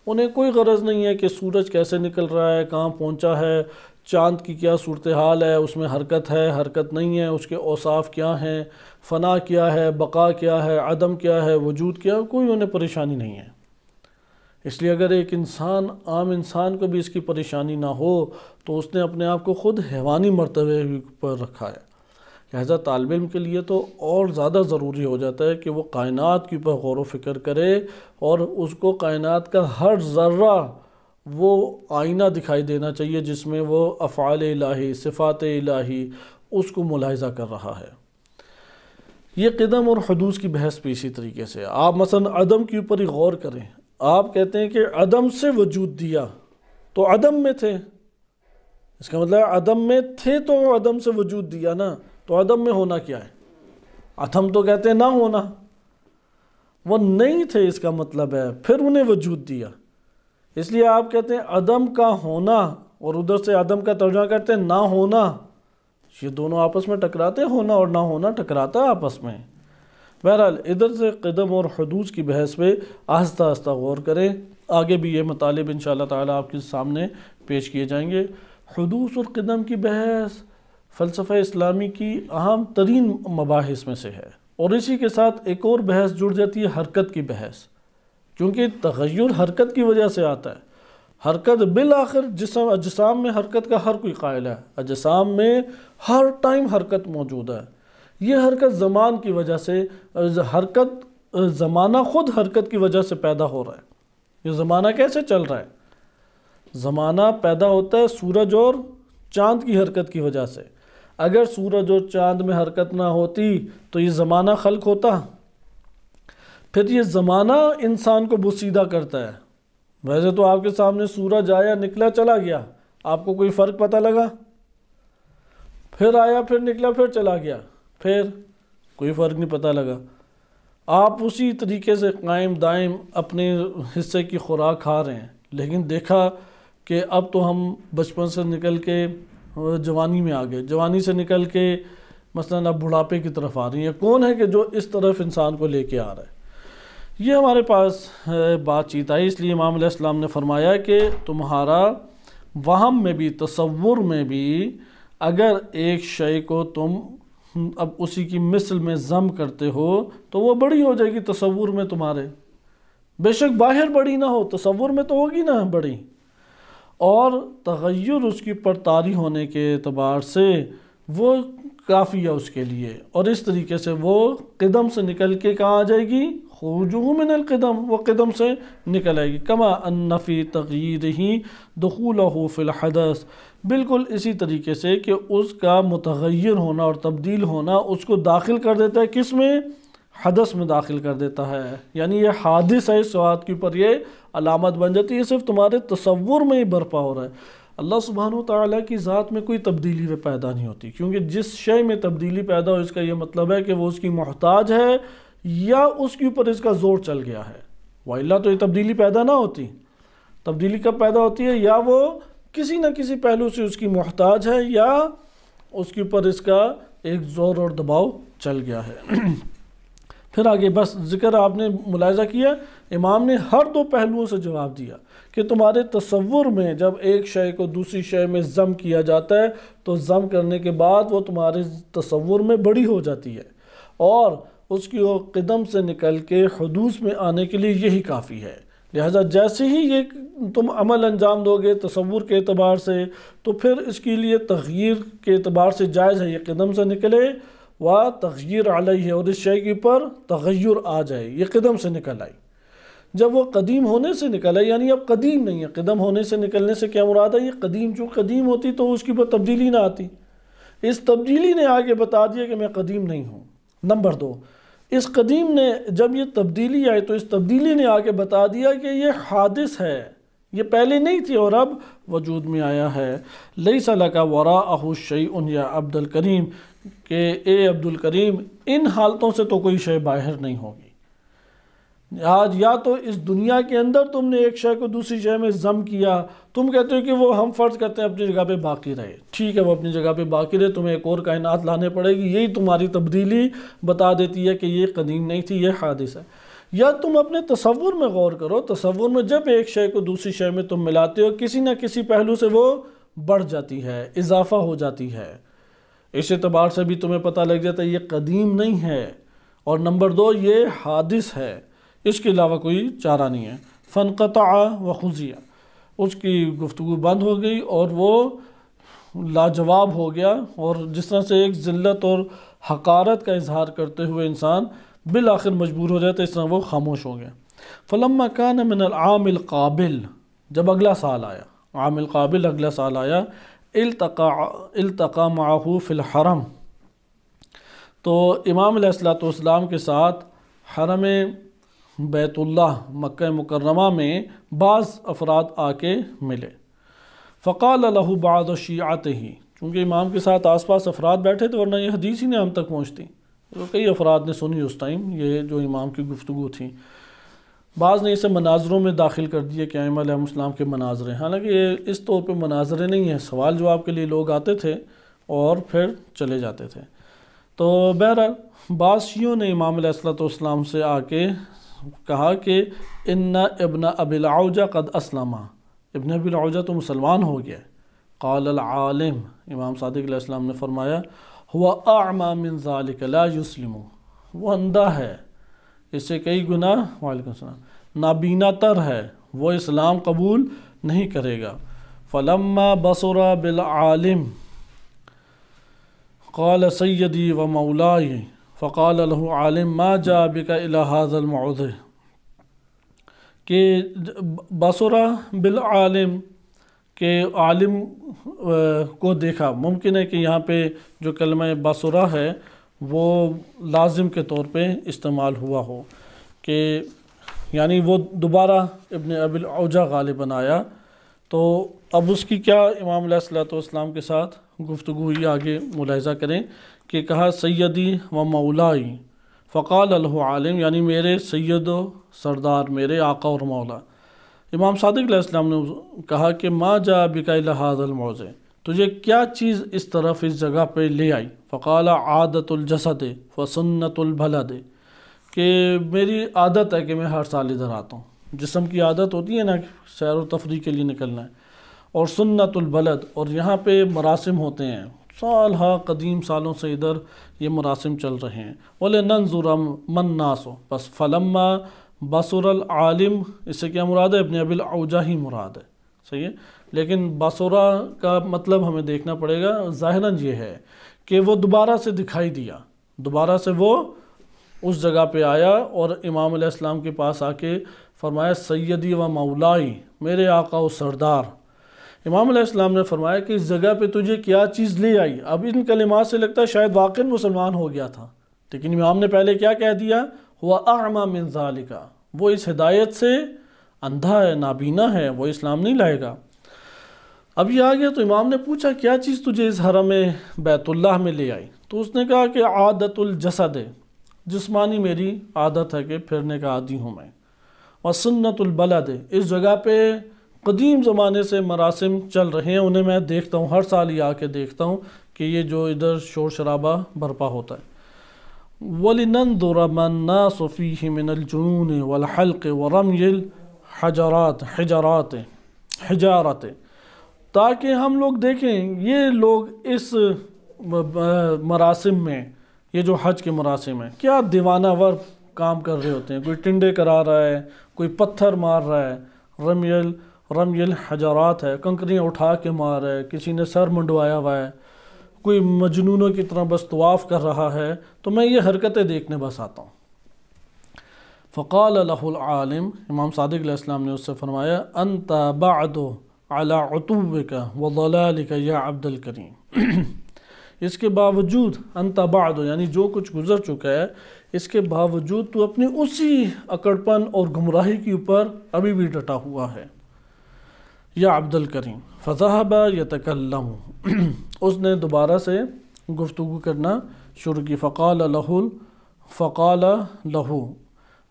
انہیں کوئی غرض نہیں ہے کہ سورج کیسے نکل رہا ہے، کہاں پہنچا ہے، چاند کی کیا صورتحال ہے، اس میں حرکت ہے، حرکت نہیں ہے، اس کے اوصاف کیا ہیں، فنا کیا ہے، بقا کیا ہے، عدم کیا ہے، وجود کیا ہے، کوئی انہیں پریشانی نہیں ہے۔ اس لیے اگر ایک انسان، عام انسان کو بھی اس کی پریشانی نہ ہو تو اس نے اپنے آپ کو خود حیوانی مرتبے پر رکھا ہے۔ لہذا طالب علم کے لیے تو اور زیادہ ضروری ہو جاتا ہے کہ وہ کائنات کے اوپر غور و فکر کرے اور اس کو کائنات کا ہر ذرہ وہ آئینہ دکھائی دینا چاہیے جس میں وہ افعال الہی، صفات الہی اس کو ملاحظہ کر رہا ہے۔ یہ قدم اور حدوث کی بحث بھی اسی طریقے سے، آپ مثلا عدم کے اوپر ہی غور کریں۔ آپ کہتے ہیں کہ عدم سے وجود دیا تو عدم میں تھے، اس کا مطلب عدم میں تھے تو عدم سے وجود دیا نا، تو عدم میں ہونا کیا ہے؟ عدم تو کہتے ہیں نہ ہونا، وہ نہیں تھے اس کا مطلب ہے، پھر انہیں وجود دیا۔ اس لیے آپ کہتے ہیں عدم کا ہونا اور ادھر سے عدم کا ترجمہ کرتے ہیں نہ ہونا، یہ دونوں آپس میں ٹکراتے، ہونا اور نہ ہونا ٹکراتا آپس میں۔ بہرحال ادھر سے قدم اور حدوث کی بحث پہ آہستہ آہستہ غور کریں، آگے بھی یہ مطالب انشاءاللہ تعالیٰ آپ کے سامنے پیش کیے جائیں گے۔ حدوث اور قدم کی بحث فلسفہ اسلامی کی اہم ترین مباحث میں سے ہے، اور اسی کے ساتھ ایک اور بحث جڑ جاتی ہے، حرکت کی بحث، کیونکہ تغیر حرکت کی وجہ سے آتا ہے۔ حرکت بالآخر اجسام میں حرکت کا ہر کوئی قائل ہے، اجسام میں ہر ٹائم حرکت موجود ہے۔ یہ حرکت زمان کی وجہ سے، زمانہ خود حرکت کی وجہ سے پیدا ہو رہا ہے۔ یہ زمانہ کیسے چل رہا ہے؟ زمانہ پیدا ہوتا ہے سورج اور چاند کی حرکت کی وجہ سے۔ اگر سورج اور چاند میں حرکت نہ ہوتی تو یہ زمانہ خلق ہوتا۔ پھر یہ زمانہ انسان کو بوسیدہ کرتا ہے۔ ویسے تو آپ کے سامنے سورج آیا، نکلا، چلا گیا، آپ کو کوئی فرق پتہ لگا؟ پھر آیا، پھر نکلا، پھر چلا گیا، پھر کوئی فرق نہیں پتہ لگا۔ آپ اسی طریقے سے قائم دائم اپنے حصے کی خوراک کھا رہے ہیں، لیکن دیکھا کہ اب تو ہم بچپن سے نکل کے جوانی میں آ گئے، جوانی سے نکل کے مثلاً اب بڑھاپے کی طرف آ رہی ہیں۔ کون ہے کہ جو اس طرف انسان کو لے کے آ رہا ہے؟ یہ ہمارے پاس بات چیت آئی، اس لیے امام علیہ السلام نے فرمایا کہ تمہارا وہم میں بھی، تصور میں بھی، اگر ایک شے کو تم اب اسی کی مثل میں ضم کرتے ہو تو وہ بڑی ہو جائے گی تصور میں تمہارے، بے شک باہر بڑی نہ ہو، تصور میں تو ہوگی نا بڑی۔ اور تغیر اس کی پرطاری ہونے کے اعتبار سے وہ کافی ہے اس کے لیے، اور اس طریقے سے وہ قدم سے نکل کے کہاں آ جائے گی؟ خروجہ من القدم، وہ قدم سے نکل آئے گی۔ کما ان فی تغییرہ دخولہ فی الحدث، بالکل اسی طریقے سے کہ اس کا متغیر ہونا اور تبدیل ہونا اس کو داخل کر دیتا ہے، کس میں؟ حدث میں داخل کر دیتا ہے۔ یعنی یہ حادث ہے، اس بات کے اوپر یہ علامت بن جاتی ہے، یہ صرف تمہارے تصور میں ہی برپا ہو رہا ہے۔ اللہ سبحانہ وتعالیٰ کی ذات میں کوئی تبدیلی وہ پیدا نہیں ہوتی، کیونکہ جس شے میں تبدیلی پیدا ہو اس کا یہ مطلب ہے کہ وہ اس کی محتاج ہے یا اس کے اوپر اس کا زور چل گیا ہے، وَإِلَّا تو یہ تبدیلی پیدا نہ ہوتی۔ تبدیلی کب پیدا ہوتی ہے؟ یا وہ کسی نہ کسی پہلو سے اس کی محتاج ہے، یا اس کے اوپر اس کا ایک زور اور دباؤ چل گیا ہے۔ پھر آگے بس ذکر آپ نے ملاحظہ کیا، امام نے ہر دو پہلوؤں سے جواب دیا کہ تمہارے تصور میں جب ایک شے کو دوسری شے میں ضم کیا جاتا ہے تو ضم کرنے کے بعد وہ تمہارے تصور میں بڑی ہو جاتی ہے، اور اس کی وہ قدم سے نکل کے حدوث میں آنے کے لیے یہی کافی ہے۔ لہذا جیسے ہی یہ تم عمل انجام دو گے تصور کے اعتبار سے، تو پھر اس کے لیے تغییر کے اعتبار سے جائز ہے یہ قدم سے نکلے، و تغییر علیہ، اور اس شے کے اوپر تغیر آ جائے، یہ قدم سے نکل آئی۔ جب وہ قدیم ہونے سے نکل آئی، یعنی اب قدیم نہیں ہے، قدم ہونے سے نکلنے سے کیا مراد ہے؟ یہ قدیم، جو قدیم ہوتی تو اس کے اوپر تبدیلی نہ آتی، اس تبدیلی نے آگے بتا دیا کہ میں قدیم نہیں ہوں۔ نمبر دو، اس قدیم نے جب یہ تبدیلی آئی تو اس تبدیلی نے آگے بتا دیا کہ یہ حادث ہے، یہ پہلے نہیں تھی اور اب وجود میں آیا ہے۔ لیس لک وراءہ شیء یا عبد الکریم، کہ اے عبد الکریم ان حالتوں سے تو کوئی شے باہر نہیں ہوگی۔ آج یا تو اس دنیا کے اندر تم نے ایک شے کو دوسری شے میں ضم کیا، تم کہتے ہو کہ وہ ہم فرض کرتے ہیں اپنی جگہ پہ باقی رہے، ٹھیک ہے وہ اپنی جگہ پہ باقی رہے، تمہیں ایک اور کائنات لانے پڑے گی، یہی تمہاری تبدیلی بتا دیتی ہے کہ یہ قدیم نہیں تھی، یہ حادث ہے۔ یا تم اپنے تصور میں غور کرو، تصور میں جب ایک شے کو دوسری شے میں تم ملاتے ہو کسی نہ کسی پہلو سے وہ بڑھ جاتی ہے، اضافہ ہو جاتی ہے، اس اعتبار سے بھی تمہیں پتہ لگ جاتا ہے یہ قدیم نہیں ہے، اور نمبر دو یہ حادث ہے، اس کے علاوہ کوئی چارہ نہیں ہے۔ فانقطع وخزیہ، اس کی گفتگو بند ہو گئی اور وہ لاجواب ہو گیا، اور جس طرح سے ایک ذلت اور حقارت کا اظہار کرتے ہوئے انسان بالآخر مجبور ہو جاتا ہے، اس طرح وہ خاموش ہو گیا۔ فلما کان من العام القابل، جب اگلا سال آیا، عام القابل اگلا سال آیا، التقى معه فی الحرم، تو امام علیہ السلام کے ساتھ حرم بیت اللہ مکہ مکرمہ میں بعض افراد آ کے ملے۔ فقال له بعض شیعته، چونکہ امام کے ساتھ آس پاس افراد بیٹھے تھے ورنہ یہ حدیث ہی نہیں ہم تک پہنچتی، تو کئی افراد نے سنی اس ٹائم یہ جو امام کی گفتگو تھی، بعض نے اسے مناظروں میں داخل کر دیا کہ ائمہ علیہ السلام کے مناظرے، حالانکہ یہ اس طور پہ مناظرے نہیں ہیں، سوال جواب کے لیے لوگ آتے تھے اور پھر چلے جاتے تھے۔ تو بہرحال بعض شیعوں نے امام علیہ السلام سے آ کے کہا کہ ان ابن ابی العوجہ قد اسلم، ابن ابی العوجہ تو مسلمان ہو گیا۔ قال العالم، امام صادق علیہ السلام نے فرمایا هو اعمی من ذلك لا يسلم، وہ اندھا ہے، اس سے کئی گنا، وعلیکم السلام، نابینا تر ہے، وہ اسلام قبول نہیں کرے گا۔ فلما بصر بالعالم قال سیدی و مولائی فقال له عالم ما جاء بک الی ھذا الموعظ، کہ بصرہ بالعالم کہ عالم کو دیکھا۔ ممکن ہے کہ یہاں پہ جو کلمہ بصرہ ہے وہ لازم کے طور پہ استعمال ہوا ہو، کہ یعنی وہ دوبارہ ابن ابی العوجہ غالباً آیا، تو اب اس کی کیا امام علیہ الصلوۃ والسلام کے ساتھ گفتگو ہوئی، آگے ملاحظہ کریں کہ کہا سیدی و مولائی فقال له عالم، یعنی میرے سید و سردار، میرے آقا اور مولا۔ امام صادق علیہ السلام نے کہا کہ ما جاء بک الی ھذا الموضع، تجھے کیا چیز اس طرف اس جگہ پہ لے آئی؟ فقال عادت الجسد فسنت البلد، کہ میری عادت ہے کہ میں ہر سال ادھر آتا ہوں، جسم کی عادت ہوتی ہے نا سیر و تفریح کے لیے نکلنا ہے، اور سنت البلد، اور یہاں پہ مراسم ہوتے ہیں سال ہا قدیم سالوں سے ادھر یہ مراسم چل رہے ہیں۔ وَلِنَنْظُرَ مَنْ نَاسُ، بس فلما بصر العالم، اس سے کیا مراد ہے؟ ابن ابی العوجہ ہی مراد ہے، صحیح ہے، لیکن بصرہ کا مطلب ہمیں دیکھنا پڑے گا، ظاہراً یہ ہے کہ وہ دوبارہ سے دکھائی دیا، دوبارہ سے وہ اس جگہ پہ آیا اور امام علیہ السلام کے پاس آ کے فرمایا سیدی و مولائی، میرے آقا و سردار۔ امام علیہ السلام نے فرمایا کہ اس جگہ پہ تجھے کیا چیز لے آئی؟ اب ان کلمات سے لگتا ہے شاید واقعی مسلمان ہو گیا تھا، لیکن امام نے پہلے کیا کہہ دیا؟ ہوا اعمی من ذالک، وہ اس ہدایت سے اندھا ہے، نابینا ہے، وہ اسلام نہیں لائے گا۔ اب یہ آ گیا تو امام نے پوچھا کیا چیز تجھے اس حرم بیت اللہ میں لے آئی؟ تو اس نے کہا کہ عادت الجسد، جسمانی میری عادت ہے کہ پھرنے کا عادی ہوں میں، اور سنت البلد، اس جگہ پہ قدیم زمانے سے مراسم چل رہے ہیں، انہیں میں دیکھتا ہوں، ہر سال یہ آ کے دیکھتا ہوں کہ یہ جو ادھر شور شرابہ برپا ہوتا ہے۔ وَلِنَنْظُرَ مَا النَّاسُ فِيهِ مِنَ الْجُنُونِ وَالْحَلْقِ وَرَمْيِ الْحِجَارَةِ، تاکہ ہم لوگ دیکھیں یہ لوگ اس مراسم میں، یہ جو حج کے مراسم ہیں، کیا دیوانہ ور کام کر رہے ہوتے ہیں، کوئی ٹنڈے کرا رہا ہے، کوئی پتھر مار رہا ہے، رمی الحجارات ہے، کنکریاں اٹھا کے مار رہا ہے، کسی نے سر منڈوایا ہوا ہے، کوئی مجنونوں کی طرح بس طواف کر رہا ہے، تو میں یہ حرکتیں دیکھنے بس آتا ہوں۔ فقال له العالم، امام صادق علیہ السلام نے اس سے فرمایا انت بعد على عتوبك وضلالك یا عبد الکریم، اس کے باوجود انت بعد، یعنی جو کچھ گزر چکا ہے، اس کے باوجود تو اپنی اسی اکڑپن اور گمراہی کے اوپر ابھی بھی ڈٹا ہوا ہے، یا عبد الکریم۔ فذهب يتكلم، اس نے دوبارہ سے گفتگو کرنا شروع کی، فقال له،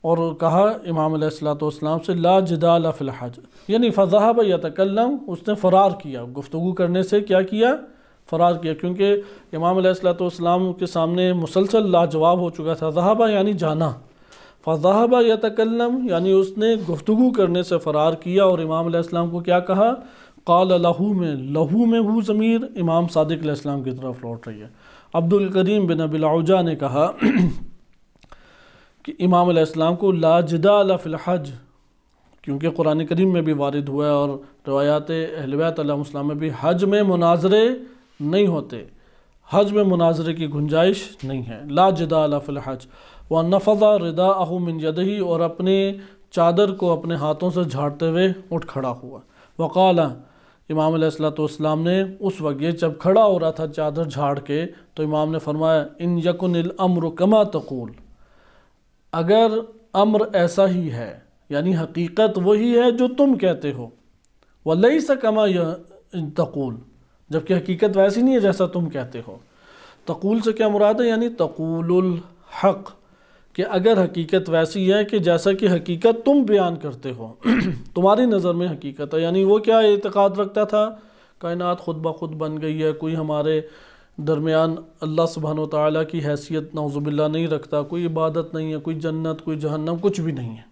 اور کہا امام علیہ السلام سے لا جدال فی الحج، یعنی فذهب يتكلم، اس نے فرار کیا، گفتگو کرنے سے کیا کیا؟ فرار کیا، کیونکہ امام علیہ السلام کے سامنے مسلسل لاجواب ہو چکا تھا۔ ذہب یعنی جانا، فذهب يتكلم یعنی اس نے گفتگو کرنے سے فرار کیا، اور امام علیہ السلام کو کیا کہا؟ قال لہو میں ہو ضمیر امام صادق علیہ السلام کی طرف لوٹ رہی ہے۔ عبد الکریم بن ابی العوجہ نے کہا کہ امام علیہ السلام کو لا جدال فی الحج، کیونکہ قرآن کریم میں بھی وارد ہوا ہے اور روایات اہل بیت علیہ السلام میں بھی، حج میں مناظرے نہیں ہوتے، حج میں مناظرے کی گنجائش نہیں ہے، لا جدال فی الحج۔ وَنَفَضَ رِدَاءَهُ مِنْ يَدِهِ، اور اپنے چادر کو اپنے ہاتھوں سے جھاڑتے ہوئے اٹھ کھڑا ہوا۔ وقال، امام علیہ السلام نے اس وقت یہ جب کھڑا ہو رہا تھا چادر جھاڑ کے، تو امام نے فرمایا ان یکن الامر کما تقول، اگر امر ایسا ہی ہے، یعنی حقیقت وہی ہے جو تم کہتے ہو، وَلَيْسَ كَمَا تقول، جبکہ حقیقت ویسی نہیں ہے جیسا تم کہتے ہو۔ تقول سے کیا مراد ہے؟ یعنی تقول الحق، کہ اگر حقیقت ویسی ہے کہ جیسا کہ حقیقت تم بیان کرتے ہو، تمہاری نظر میں حقیقت ہے، یعنی وہ کیا اعتقاد رکھتا تھا؟ کائنات خود بخود بن گئی ہے، کوئی ہمارے درمیان اللہ سبحانہ وتعالیٰ کی حیثیت نعوذ باللہ نہیں رکھتا، کوئی عبادت نہیں ہے، کوئی جنت کوئی جہنم کچھ بھی نہیں ہے۔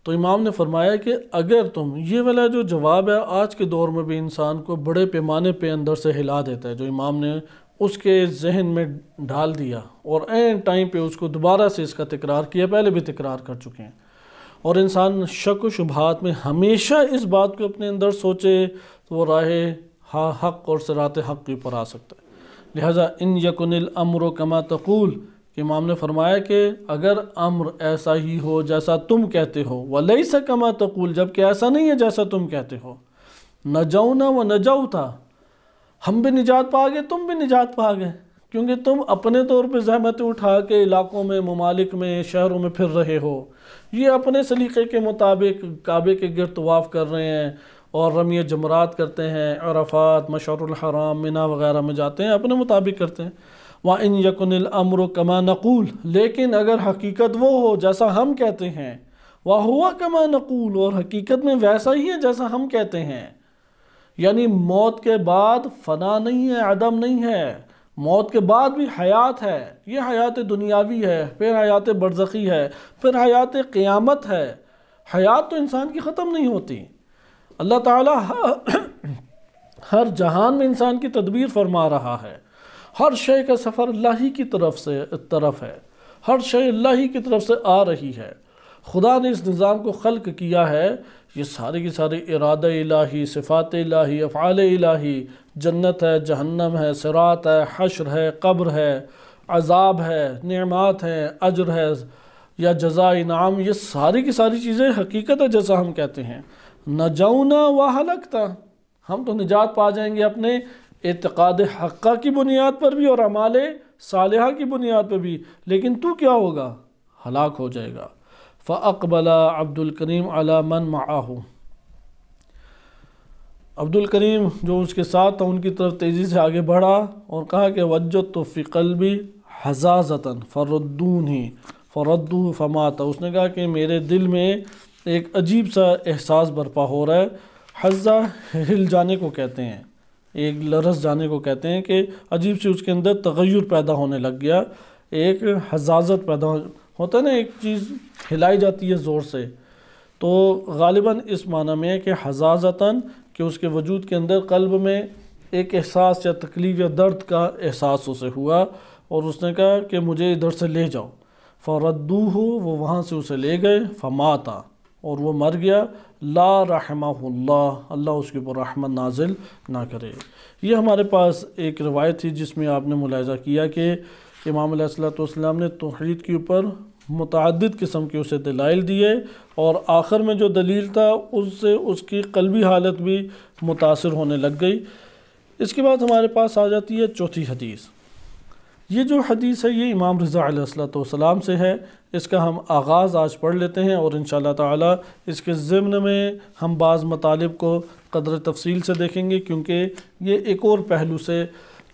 تو امام نے فرمایا کہ اگر تم، یہ والا جو جواب ہے آج کے دور میں بھی انسان کو بڑے پیمانے پہ اندر سے ہلا دیتا ہے، جو امام نے اس کے ذہن میں ڈال دیا اور عین ٹائم پہ اس کو دوبارہ سے اس کا تکرار کیا، پہلے بھی تکرار کر چکے ہیں۔ اور انسان شک و شبہات میں ہمیشہ اس بات کو اپنے اندر سوچے تو وہ راہ حق اور صراط حق کے اوپر آ سکتا ہے۔ لہٰذا ان یکن الامر کما تقول کہ امام نے فرمایا کہ اگر امر ایسا ہی ہو جیسا تم کہتے ہو، ولیس کما تقول جبکہ ایسا نہیں ہے جیسا تم کہتے ہو، نجونا و نجوتا ہم بھی نجات پا گئے تم بھی نجات پا گئے، کیونکہ تم اپنے طور پہ زحمتیں اٹھا کے علاقوں میں ممالک میں شہروں میں پھر رہے ہو، یہ اپنے سلیقے کے مطابق کعبے کے گرد طواف کر رہے ہیں اور رمی جمرات کرتے ہیں، عرفات، مشعر الحرام، منی وغیرہ میں جاتے ہیں، اپنے مطابق کرتے ہیں۔ وَإِن يَكُنِ الْأَمْرُ كَمَا نَقُولُ لیکن اگر حقیقت وہ ہو جیسا ہم کہتے ہیں، وَهُوَ كَمَا نَقُولُ اور حقیقت میں ویسا ہی ہے جیسا ہم کہتے ہیں، یعنی موت کے بعد فنا نہیں ہے، عدم نہیں ہے، موت کے بعد بھی حیات ہے، یہ حیات دنیاوی ہے، پھر حیات برزخی ہے، پھر حیات قیامت ہے، حیات تو انسان کی ختم نہیں ہوتی۔ اللہ تعالیٰ ہر جہان میں انسان کی تدبیر فرما رہا ہے، ہر شے کا سفر اللہ ہی کی طرف ہے، ہر شے اللہ ہی کی طرف سے آ رہی ہے۔ خدا نے اس نظام کو خلق کیا ہے، یہ سارے کی سارے ارادہ الہی، صفات الہی، افعال الہی، جنت ہے، جہنم ہے، صراط ہے، حشر ہے، قبر ہے، عذاب ہے، نعمات ہیں، اجر ہے یا جزا انعام، یہ ساری کی ساری چیزیں حقیقت ہے جیسا ہم کہتے ہیں۔ نجونا و ہلکتا ہم تو نجات پا جائیں گے اپنے اعتقاد حقہ کی بنیاد پر بھی اور اعمال صالحہ کی بنیاد پر بھی، لیکن تو کیا ہوگا؟ ہلاک ہو جائے گا۔ فَأَقْبَلَ عَبْدُ الْكَرِيمُ عَلَى مَنْ مَعَهُ عبد الکریم جو اس کے ساتھ تھا ان کی طرف تیزی سے آگے بڑھا اور کہا کہ وَجَّدْتُ فِي قَلْبِي حَزَازَةً فَرُدُّونِهِ فَرَدُّوهُ فَمَاتَ اس نے کہا کہ میرے دل میں ایک عجیب سا احساس برپا ہو رہا ہے، حزہ ہل جانے کو کہتے ہیں، ایک لرز جانے کو کہتے ہیں کہ عجیب سی اس کے اندر تغیر پیدا ہونے لگ گیا، ایک حزازت پیدا ہوتا ہے نا، ایک چیز ہلائی جاتی ہے زور سے، تو غالباً اس معنی میں ہے کہ حزازتاً کہ اس کے وجود کے اندر قلب میں ایک احساس یا تکلیف یا درد کا احساس اسے ہوا اور اس نے کہا کہ مجھے ادھر سے لے جاؤ۔ فَرَدُّوهُ وہ وہاں سے اسے لے گئے، فَمَاتَ اور وہ مر گیا، لا رحمہ اللہ اللہ اس کے اوپر رحمت نازل نہ کرے۔ یہ ہمارے پاس ایک روایت تھی جس میں آپ نے ملاحظہ کیا کہ امام علیہ السلام نے توحید کے اوپر متعدد قسم کے اسے دلائل دیے اور آخر میں جو دلیل تھا اس سے اس کی قلبی حالت بھی متاثر ہونے لگ گئی۔ اس کے بعد ہمارے پاس آ جاتی ہے چوتھی حدیث۔ یہ جو حدیث ہے یہ امام رضا علیہ السلام سے ہے، اس کا ہم آغاز آج پڑھ لیتے ہیں اور انشاءاللہ تعالی اس کے ضمن میں ہم بعض مطالب کو قدر تفصیل سے دیکھیں گے، کیونکہ یہ ایک اور پہلو سے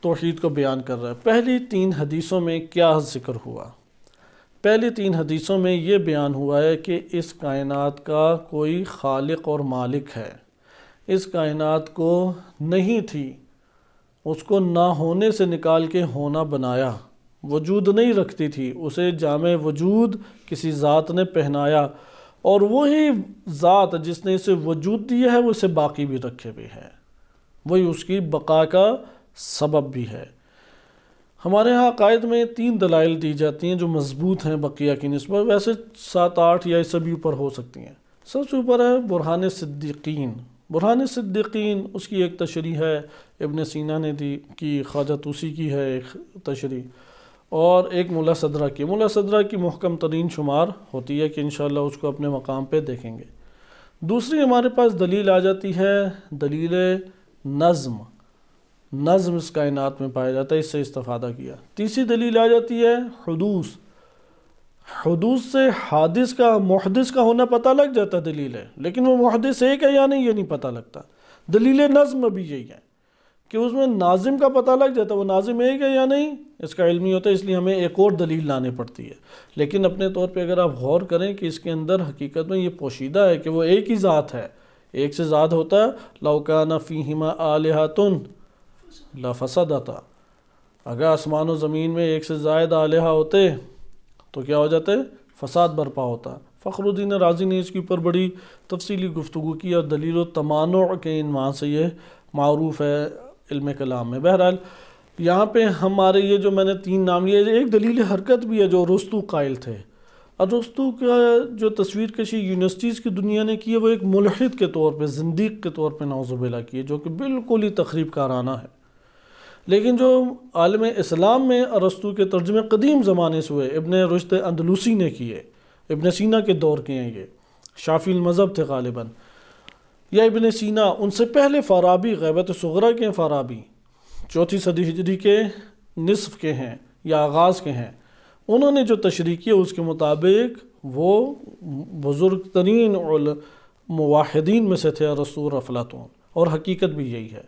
توحید کو بیان کر رہا ہے۔ پہلی 3 حدیثوں میں کیا ذکر ہوا؟ پہلی 3 حدیثوں میں یہ بیان ہوا ہے کہ اس کائنات کا کوئی خالق اور مالک ہے، اس کائنات کو نہیں تھی، اس کو نہ ہونے سے نکال کے ہونا بنایا، وجود نہیں رکھتی تھی، اسے جامع وجود کسی ذات نے پہنایا اور وہی ذات جس نے اسے وجود دیا ہے وہ اسے باقی بھی رکھے ہوئے ہے، وہی اس کی بقا کا سبب بھی ہے۔ ہمارے ہاں عقائد میں 3 دلائل دی جاتی ہیں جو مضبوط ہیں بقیہ کی نسبت، ویسے 7 8 یا اس سے بھی اوپر ہو سکتی ہیں۔ سب سے اوپر ہے برہان صدیقین۔ برہان صدیقین اس کی ایک تشریح ہے، ابن سینا نے دی کی، خواجہ طوسی کی ہے ایک تشریح، اور ایک ملا صدرہ کی۔ ملا صدرہ کی محکم ترین شمار ہوتی ہے کہ انشاءاللہ اس کو اپنے مقام پہ دیکھیں گے۔ دوسری ہمارے پاس دلیل آ جاتی ہے دلیل نظم، نظم اس کائنات میں پایا جاتا ہے، اس سے استفادہ کیا۔ تیسری دلیل آ جاتی ہے حدوث، حدوث سے حادث کا محدث کا ہونا پتہ لگ جاتا دلیل ہے، لیکن وہ محدث ایک ہے یا نہیں یہ نہیں پتہ لگتا۔ دلیل نظم بھی یہی ہے کہ اس میں ناظم کا پتہ لگ جاتا، وہ ناظم ایک ہے یا نہیں اس کا علمی ہوتا ہے، اس لیے ہمیں ایک اور دلیل لانے پڑتی ہے۔ لیکن اپنے طور پہ اگر آپ غور کریں کہ اس کے اندر حقیقت میں یہ پوشیدہ ہے کہ وہ ایک ہی ذات ہے، ایک سے زیادہ ہوتا ہے، لَوْ كَانَ فِيهِمَا آلِهَةٌ لَفَسَدَتَا، اگر آسمان و زمین میں ایک سے زائد آلہہ ہوتے تو کیا ہو جاتے؟ فساد برپا ہوتا۔ فخر الدین رازی نے اس کے اوپر بڑی تفصیلی گفتگو کی اور دلیل و تمانع کے عنوان سے یہ معروف ہے علم کلام میں۔ بہرحال یہاں پہ ہمارے یہ جو میں نے 3 نام لیے، ایک دلیل حرکت بھی ہے جو ارسطو قائل تھے۔ ارسطو کا جو تصویر کشی یونیورسٹیز کی دنیا نے کی ہے وہ ایک ملحد کے طور پہ، زندیق کے طور پہ نعوذ باللہ کی ہے، جو کہ بالکل ہی تخریب کارانہ ہے۔ لیکن جو عالم اسلام میں ارسطو کے ترجمے قدیم زمانے سے ہوئے، ابن رشد اندلوسی نے کیے، ابن سینا کے دور کے ہیں، یہ شافعی المذہب تھے غالباً، یا ابن سینا، ان سے پہلے فارابی، غیبت صغریٰ کے ہیں فارابی، 4 صدی ہجری کے نصف کے ہیں یا آغاز کے ہیں، انہوں نے جو تشریح کی اس کے مطابق وہ بزرگ ترین موحدین میں سے تھے ارسطو اور افلاطون، اور حقیقت بھی یہی ہے۔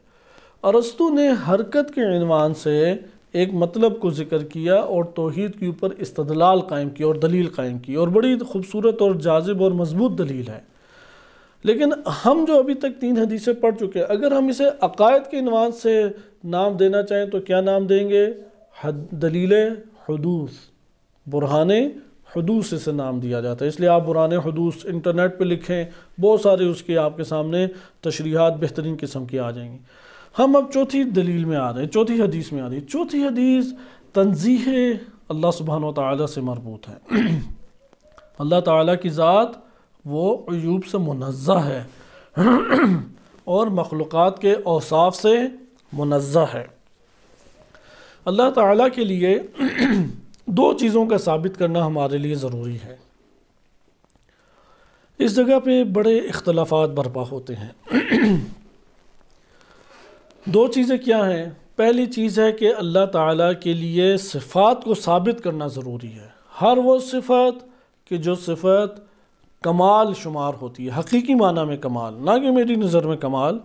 ارسطو نے حرکت کے عنوان سے ایک مطلب کو ذکر کیا اور توحید کے اوپر استدلال قائم کی اور دلیل قائم کی، اور بڑی خوبصورت اور جاذب اور مضبوط دلیل ہے۔ لیکن ہم جو ابھی تک 3 حدیثیں پڑھ چکے ہیں، اگر ہم اسے عقائد کے عنوان سے نام دینا چاہیں تو کیا نام دیں گے؟ دلیل حدوث، برہان حدوث اسے نام دیا جاتا ہے۔ اس لیے آپ برہان حدوث انٹرنیٹ پہ لکھیں، بہت سارے اس کے آپ کے سامنے تشریحات بہترین قسم کی آ جائیں گی۔ ہم اب چوتھی دلیل میں آ رہے ہیں، چوتھی حدیث میں آ رہی ہے۔ چوتھی حدیث تنزیہ اللہ سبحانہ و تعالیٰ سے مربوط ہے۔ اللہ تعالیٰ کی ذات وہ عیوب سے منزہ ہے اور مخلوقات کے اوصاف سے منزہ ہے۔ اللہ تعالیٰ کے لیے 2 چیزوں کا ثابت کرنا ہمارے لیے ضروری ہے۔ اس جگہ پہ بڑے اختلافات برپا ہوتے ہیں۔ 2 چیزیں کیا ہیں؟ پہلی چیز ہے کہ اللہ تعالیٰ کے لیے صفات کو ثابت کرنا ضروری ہے۔ ہر وہ صفت کہ جو صفت کمال شمار ہوتی ہے، حقیقی معنی میں کمال، نہ کہ میری نظر میں کمال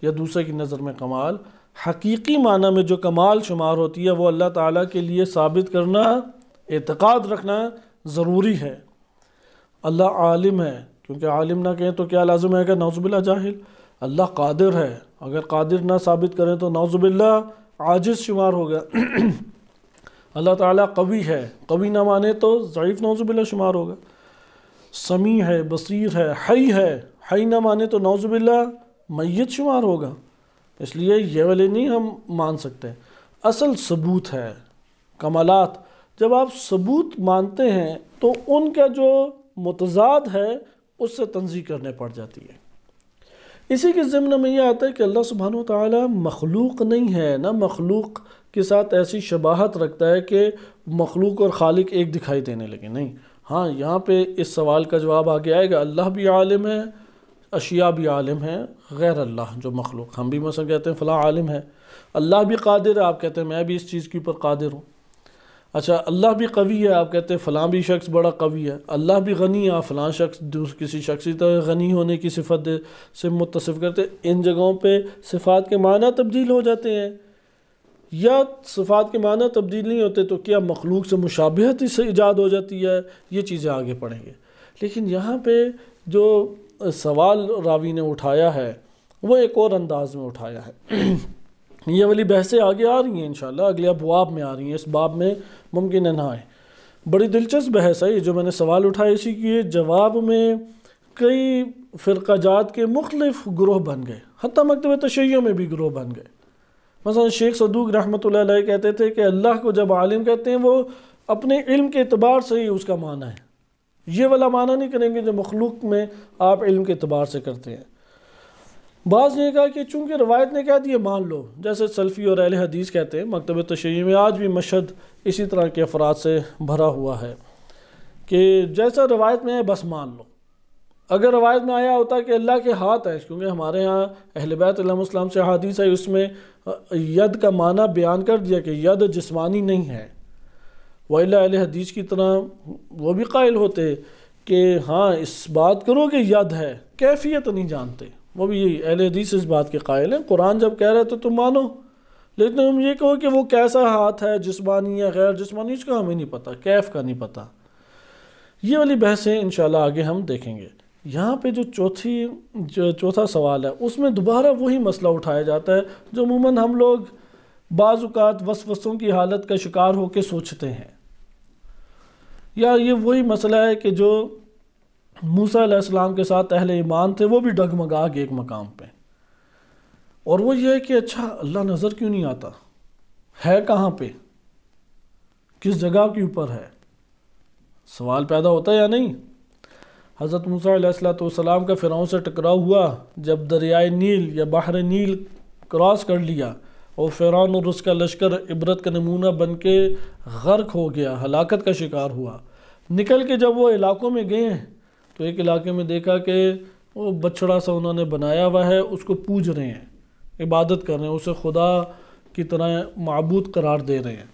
یا دوسرے کی نظر میں کمال، حقیقی معنی میں جو کمال شمار ہوتی ہے وہ اللہ تعالیٰ کے لیے ثابت کرنا، اعتقاد رکھنا ضروری ہے۔ اللہ عالم ہے، کیونکہ عالم نہ کہیں تو کیا لازم ہے کہ نعوذ باللہ جاہل۔ اللہ قادر ہے، اگر قادر نہ ثابت کریں تو نعوذ باللہ عاجز شمار ہوگا۔ اللہ تعالیٰ قوی ہے، قوی نہ مانے تو ضعیف نعوذ باللہ شمار ہوگا۔ سمیع ہے، بصیر ہے، حی نہ مانے تو نعوذ باللہ میت شمار ہوگا۔ اس لیے یہ والے نہیں ہم مان سکتے۔ اصل ثبوت ہے، کمالات جب آپ ثبوت مانتے ہیں تو ان کا جو متضاد ہے اس سے تنزیہ کرنے پڑ جاتی ہے۔ اسی کے ضمن میں یہ آتا ہے کہ اللہ سبحانہ و تعالیٰ مخلوق نہیں ہے، نہ مخلوق کے ساتھ ایسی شباہت رکھتا ہے کہ مخلوق اور خالق ایک دکھائی دینے لگے، نہیں۔ ہاں یہاں پہ اس سوال کا جواب آگے آئے گا، اللہ بھی عالم ہے، اشیاء بھی عالم ہے، غیر اللہ جو مخلوق، ہم بھی مثلا کہتے ہیں فلاں عالم ہے، اللہ بھی قادر ہے، آپ کہتے ہیں میں بھی اس چیز کے اوپر قادر ہوں۔ اچھا اللہ بھی قوی ہے، آپ کہتے ہیں فلاں بھی شخص بڑا قوی ہے۔ اللہ بھی غنی ہے، آپ فلاں شخص کسی شخص کی طرح غنی ہونے کی صفت سے متصف کرتے ہیں۔ ان جگہوں پہ صفات کے معنی تبدیل ہو جاتے ہیں، یا صفات کے معنی تبدیل نہیں ہوتے تو کیا مخلوق سے مشابہت اس سے ایجاد ہو جاتی ہے؟ یہ چیزیں آگے پڑھیں گے۔ لیکن یہاں پہ جو سوال راوی نے اٹھایا ہے وہ ایک اور انداز میں اٹھایا ہے۔ یہ والی بحثیں آگے آ رہی ہیں انشاءاللہ، اگلے ابواب میں آ رہی ہیں، اس باب میں ممکن ہے نہ آئے۔ بڑی دلچسپ بحث ہے یہ جو میں نے سوال اٹھائے، اسی کے جواب میں کئی فرقہ جات کے مختلف گروہ بن گئے، حتیٰ مکتب تشیع میں بھی گروہ بن گئے۔ مثلا شیخ صدوق رحمۃ اللہ علیہ کہتے تھے کہ اللہ کو جب عالم کہتے ہیں وہ اپنے علم کے اعتبار سے ہی اس کا معنی ہے، یہ والا معنی نہیں کریں گے جو مخلوق میں آپ علم کے اعتبار سے کرتے ہیں۔ بعض نے کہا کہ چونکہ روایت نے کہہ دیا مان لو، جیسے سلفی اور اہل حدیث کہتے ہیں، مکتب تشیع میں آج بھی مشہد اسی طرح کے افراد سے بھرا ہوا ہے کہ جیسا روایت میں ہے بس مان لو۔ اگر روایت میں آیا ہوتا کہ اللہ کے ہاتھ ہے، کیونکہ ہمارے ہاں اہل بیت علیہ السلام سے حدیث ہے، اس میں ید کا معنی بیان کر دیا کہ ید جسمانی نہیں ہے، وَإِلَّا اہل حدیث کی طرح وہ بھی قائل ہوتے کہ ہاں اس بات کرو کہ ید ہے، کیفیت نہیں جانتے، وہ بھی یہی اہل حدیث اس بات کے قائل ہیں۔ قرآن جب کہہ رہے تو تم مانو، لیکن تم یہ کہو کہ وہ کیسا ہاتھ ہے، جسمانی یا غیر جسمانی، اس کا ہمیں نہیں پتہ، کیف کا نہیں پتہ۔ یہ والی بحثیں انشاءاللہ آگے ہم دیکھیں گے۔ یہاں پہ جو چوتھا سوال ہے اس میں دوبارہ وہی مسئلہ اٹھایا جاتا ہے جو عموماً ہم لوگ بعض اوقات وسوسوں کی حالت کا شکار ہو کے سوچتے ہیں، یا یہ وہی مسئلہ ہے کہ جو موسیٰ علیہ السلام کے ساتھ اہل ایمان تھے وہ بھی ڈگمگا گئے ایک مقام پہ، اور وہ یہ ہے کہ اچھا اللہ نظر کیوں نہیں آتا، ہے کہاں پہ، کس جگہ کے اوپر ہے، سوال پیدا ہوتا ہے یا نہیں؟ حضرت موسیٰ علیہ السلام کا فرعون سے ٹکراؤ ہوا جب دریائے نیل یا بحر نیل کراس کر لیا، اور فرعون اور اس کا لشکر عبرت کا نمونہ بن کے غرق ہو گیا، ہلاکت کا شکار ہوا۔ نکل کے جب وہ علاقوں میں گئے تو ایک علاقے میں دیکھا کہ وہ بچڑا سا انہوں نے بنایا ہوا ہے، اس کو پوج رہے ہیں، عبادت کر رہے ہیں، اسے خدا کی طرح معبود قرار دے رہے ہیں۔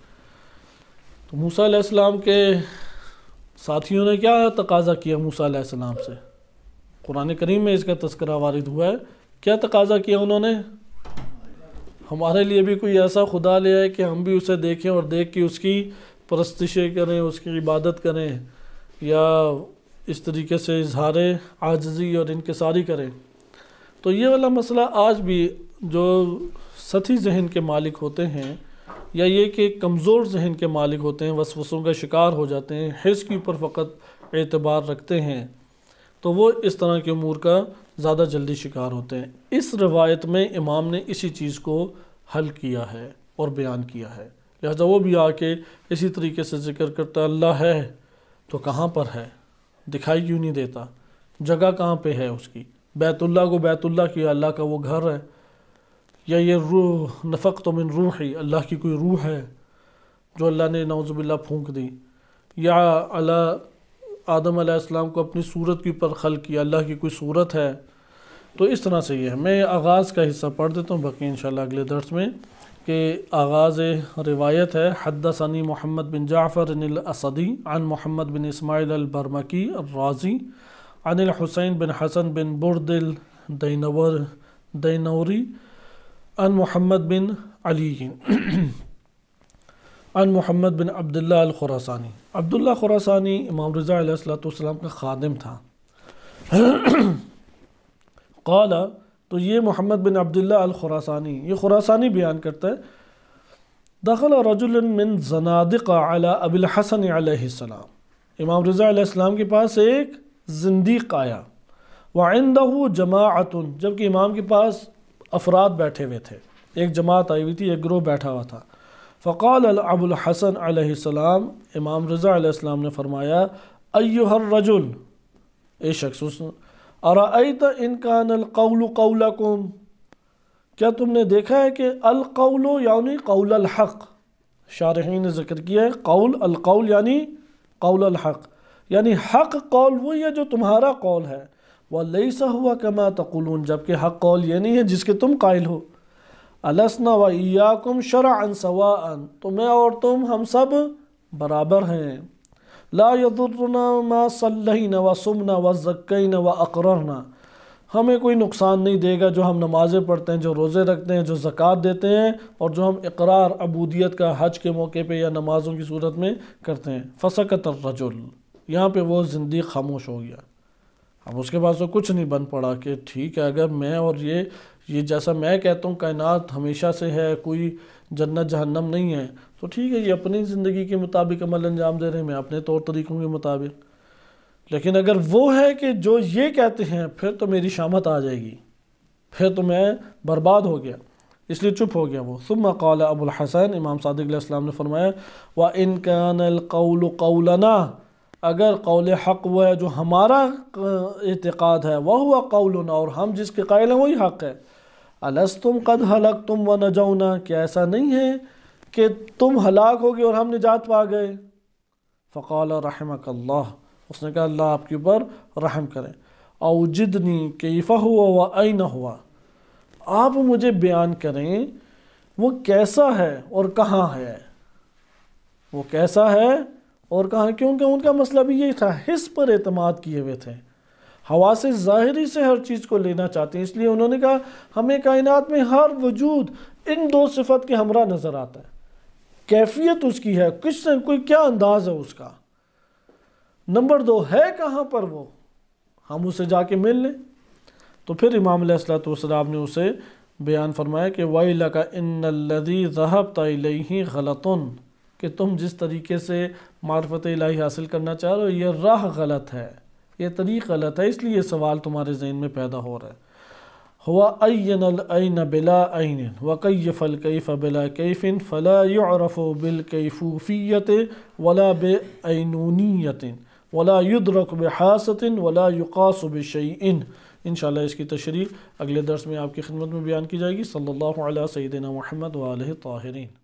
تو موسیٰ علیہ السلام کے ساتھیوں نے کیا تقاضا کیا موسیٰ علیہ السلام سے؟ قرآن کریم میں اس کا تذکرہ وارد ہوا ہے۔ کیا تقاضا کیا انہوں نے؟ ہمارے لیے بھی کوئی ایسا خدا لے آئے کہ ہم بھی اسے دیکھیں اور دیکھ کے اس کی پرستشیں کریں، اس کی عبادت کریں، یا اس طریقے سے اظہار عاجزی اور انکساری کریں۔ تو یہ والا مسئلہ آج بھی جو سطحی ذہن کے مالک ہوتے ہیں، یا یہ کہ کمزور ذہن کے مالک ہوتے ہیں، وسوسوں کا شکار ہو جاتے ہیں، حس کے اوپر فقط اعتبار رکھتے ہیں، تو وہ اس طرح کے امور کا زیادہ جلدی شکار ہوتے ہیں۔ اس روایت میں امام نے اسی چیز کو حل کیا ہے اور بیان کیا ہے، لہذا وہ بھی آ کے اسی طریقے سے ذکر کرتا ہے اللہ ہے تو کہاں پر ہے، دکھائی کیوں نہیں دیتا، جگہ کہاں پہ ہے اس کی، بیت اللہ کو بیت اللہ کیا، اللہ کا وہ گھر ہے، یا یہ روح نفقت من روحی، اللہ کی کوئی روح ہے جو اللہ نے نعوذ باللہ پھونک دی، یا اللہ آدم علیہ السلام کو اپنی صورت کے اوپر خلق کیا، اللہ کی کوئی صورت ہے۔ تو اس طرح سے یہ ہے۔ میں آغاز کا حصہ پڑھ دیتا ہوں، باقی انشاءاللہ اگلے درس میں، کہ آغاز روایت ہے حدثنی محمد بن جعفر الاسدی عن محمد بن اسماعیل البرمکی الرازی عن الحسین بن حسن بن برد الدینوری عن محمد بن علی عن محمد بن عبداللہ الخراسانی۔ عبداللہ خراسانی امام رضا علیہ السلام کا خادم تھا۔ قال، تو یہ محمد بن عبداللہ الخراسانی، یہ خراسانی بیان کرتا ہے، دخل رجل من زنادق علی ابی الحسن علیہ السلام، امام رضا علیہ السلام کے پاس ایک زندیق آیا، وعندہ جماعت، جبکہ امام کے پاس افراد بیٹھے ہوئے تھے، ایک جماعت آئی ہوئی تھی، ایک گروہ بیٹھا ہوا تھا۔ فقال ابو الحسن علیہ السلام، امام رضا علیہ السلام نے فرمایا، ایہا الرجل، اے شخص، ارأیت ان کان القول قولکم، کیا تم نے دیکھا ہے کہ القول یعنی قول الحق، شارحین نے ذکر کیا ہے قول، القول یعنی قول الحق، یعنی حق قول وہی ہے جو تمہارا قول ہے، وَلَيْسَ هُوَ كَمَا تَقُولُونَ، جبکہ حق قول یہ نہیں ہے جس کے تم قائل ہو، أَلَسْنَا وَإِيَّاكُمْ شَرَعًا سَوَاءً، تو میں اور تم ہم سب برابر ہیں، لا يضرنا ما صلینا وصمنا وزکینا واقررنا، ہمیں کوئی نقصان نہیں دے گا جو ہم نمازیں پڑھتے ہیں، جو روزے رکھتے ہیں، جو زکوٰۃ دیتے ہیں، اور جو ہم اقرار عبودیت کا حج کے موقع پہ یا نمازوں کی صورت میں کرتے ہیں۔ فسکت الرجل، یہاں پہ وہ زندیق خاموش ہو گیا۔ اب اس کے پاس تو کچھ نہیں بن پڑا کہ ٹھیک ہے، اگر میں اور یہ جیسا میں کہتا ہوں کائنات ہمیشہ سے ہے، کوئی جنت جہنم نہیں ہے، تو ٹھیک ہے، یہ اپنی زندگی کے مطابق عمل انجام دے رہے ہیں، میں اپنے طور طریقوں کے مطابق، لیکن اگر وہ ہے کہ جو یہ کہتے ہیں پھر تو میری شامت آ جائے گی، پھر تو میں برباد ہو گیا، اس لیے چپ ہو گیا وہ۔ ثم قال ابو الحسن، امام صادق علیہ السلام نے فرمایا، وَإِن كَانَ الْقَوْلُ قَوْلَنَا، اگر قول حق وہ ہے جو ہمارا اعتقاد ہے، وَهُوَ قَوْلُنَا، اور ہم جس کے قائل ہیں وہی حق ہے، أَلَسْتُمْ قَدْ هَلَكْتُمْ وَنَجَوْنَا، کیا ایسا نہیں ہے کہ تم ہلاک ہو گئے اور ہم نجات پا گئے؟ فقال رحمک اللہ، اس نے کہا اللہ آپ کے اوپر رحم کرے۔ اوجدنی کیف ہوا و این ہوا، آپ مجھے بیان کریں وہ کیسا ہے اور کہاں ہے، وہ کیسا ہے اور کہاں، کیونکہ ان کا مسئلہ بھی یہی تھا، حس پر اعتماد کیے ہوئے تھے، حواس ظاہری سے ہر چیز کو لینا چاہتے ہیں، اس لیے انہوں نے کہا ہمیں کائنات میں ہر وجود ان دو صفت کے ہمراہ نظر آتا ہے، کیفیت اس کی ہے، کس سے کوئی کیا انداز ہے اس کا، نمبر دو ہے کہاں پر وہ، ہم اسے جا کے مل لیں۔ تو پھر امام علیہ السلام نے اسے بیان فرمایا کہ وَيْلَكَ إِنَّ الَّذِي ذَهَبْتَ إِلَيْهِ غَلَطٌ، کہ تم جس طریقے سے معرفت الہی حاصل کرنا چاہ رہے ہو یہ راہ غلط ہے، یہ طریق غلط ہے، اس لیے یہ سوال تمہارے ذہن میں پیدا ہو رہا ہے۔ هو عین العین بلا عین وکیف الکیف بلا کیف فلا يعرف بالکیفوفیت ولا بعینونیت ولا یدرک بحاست ولا یقاس بشیء۔ انشاءاللہ اس کی تشریح اگلے درس میں آپ کی خدمت میں بیان کی جائے گی۔ صلی اللہ علیہ سیدنا محمد وآلہ الطاہرین۔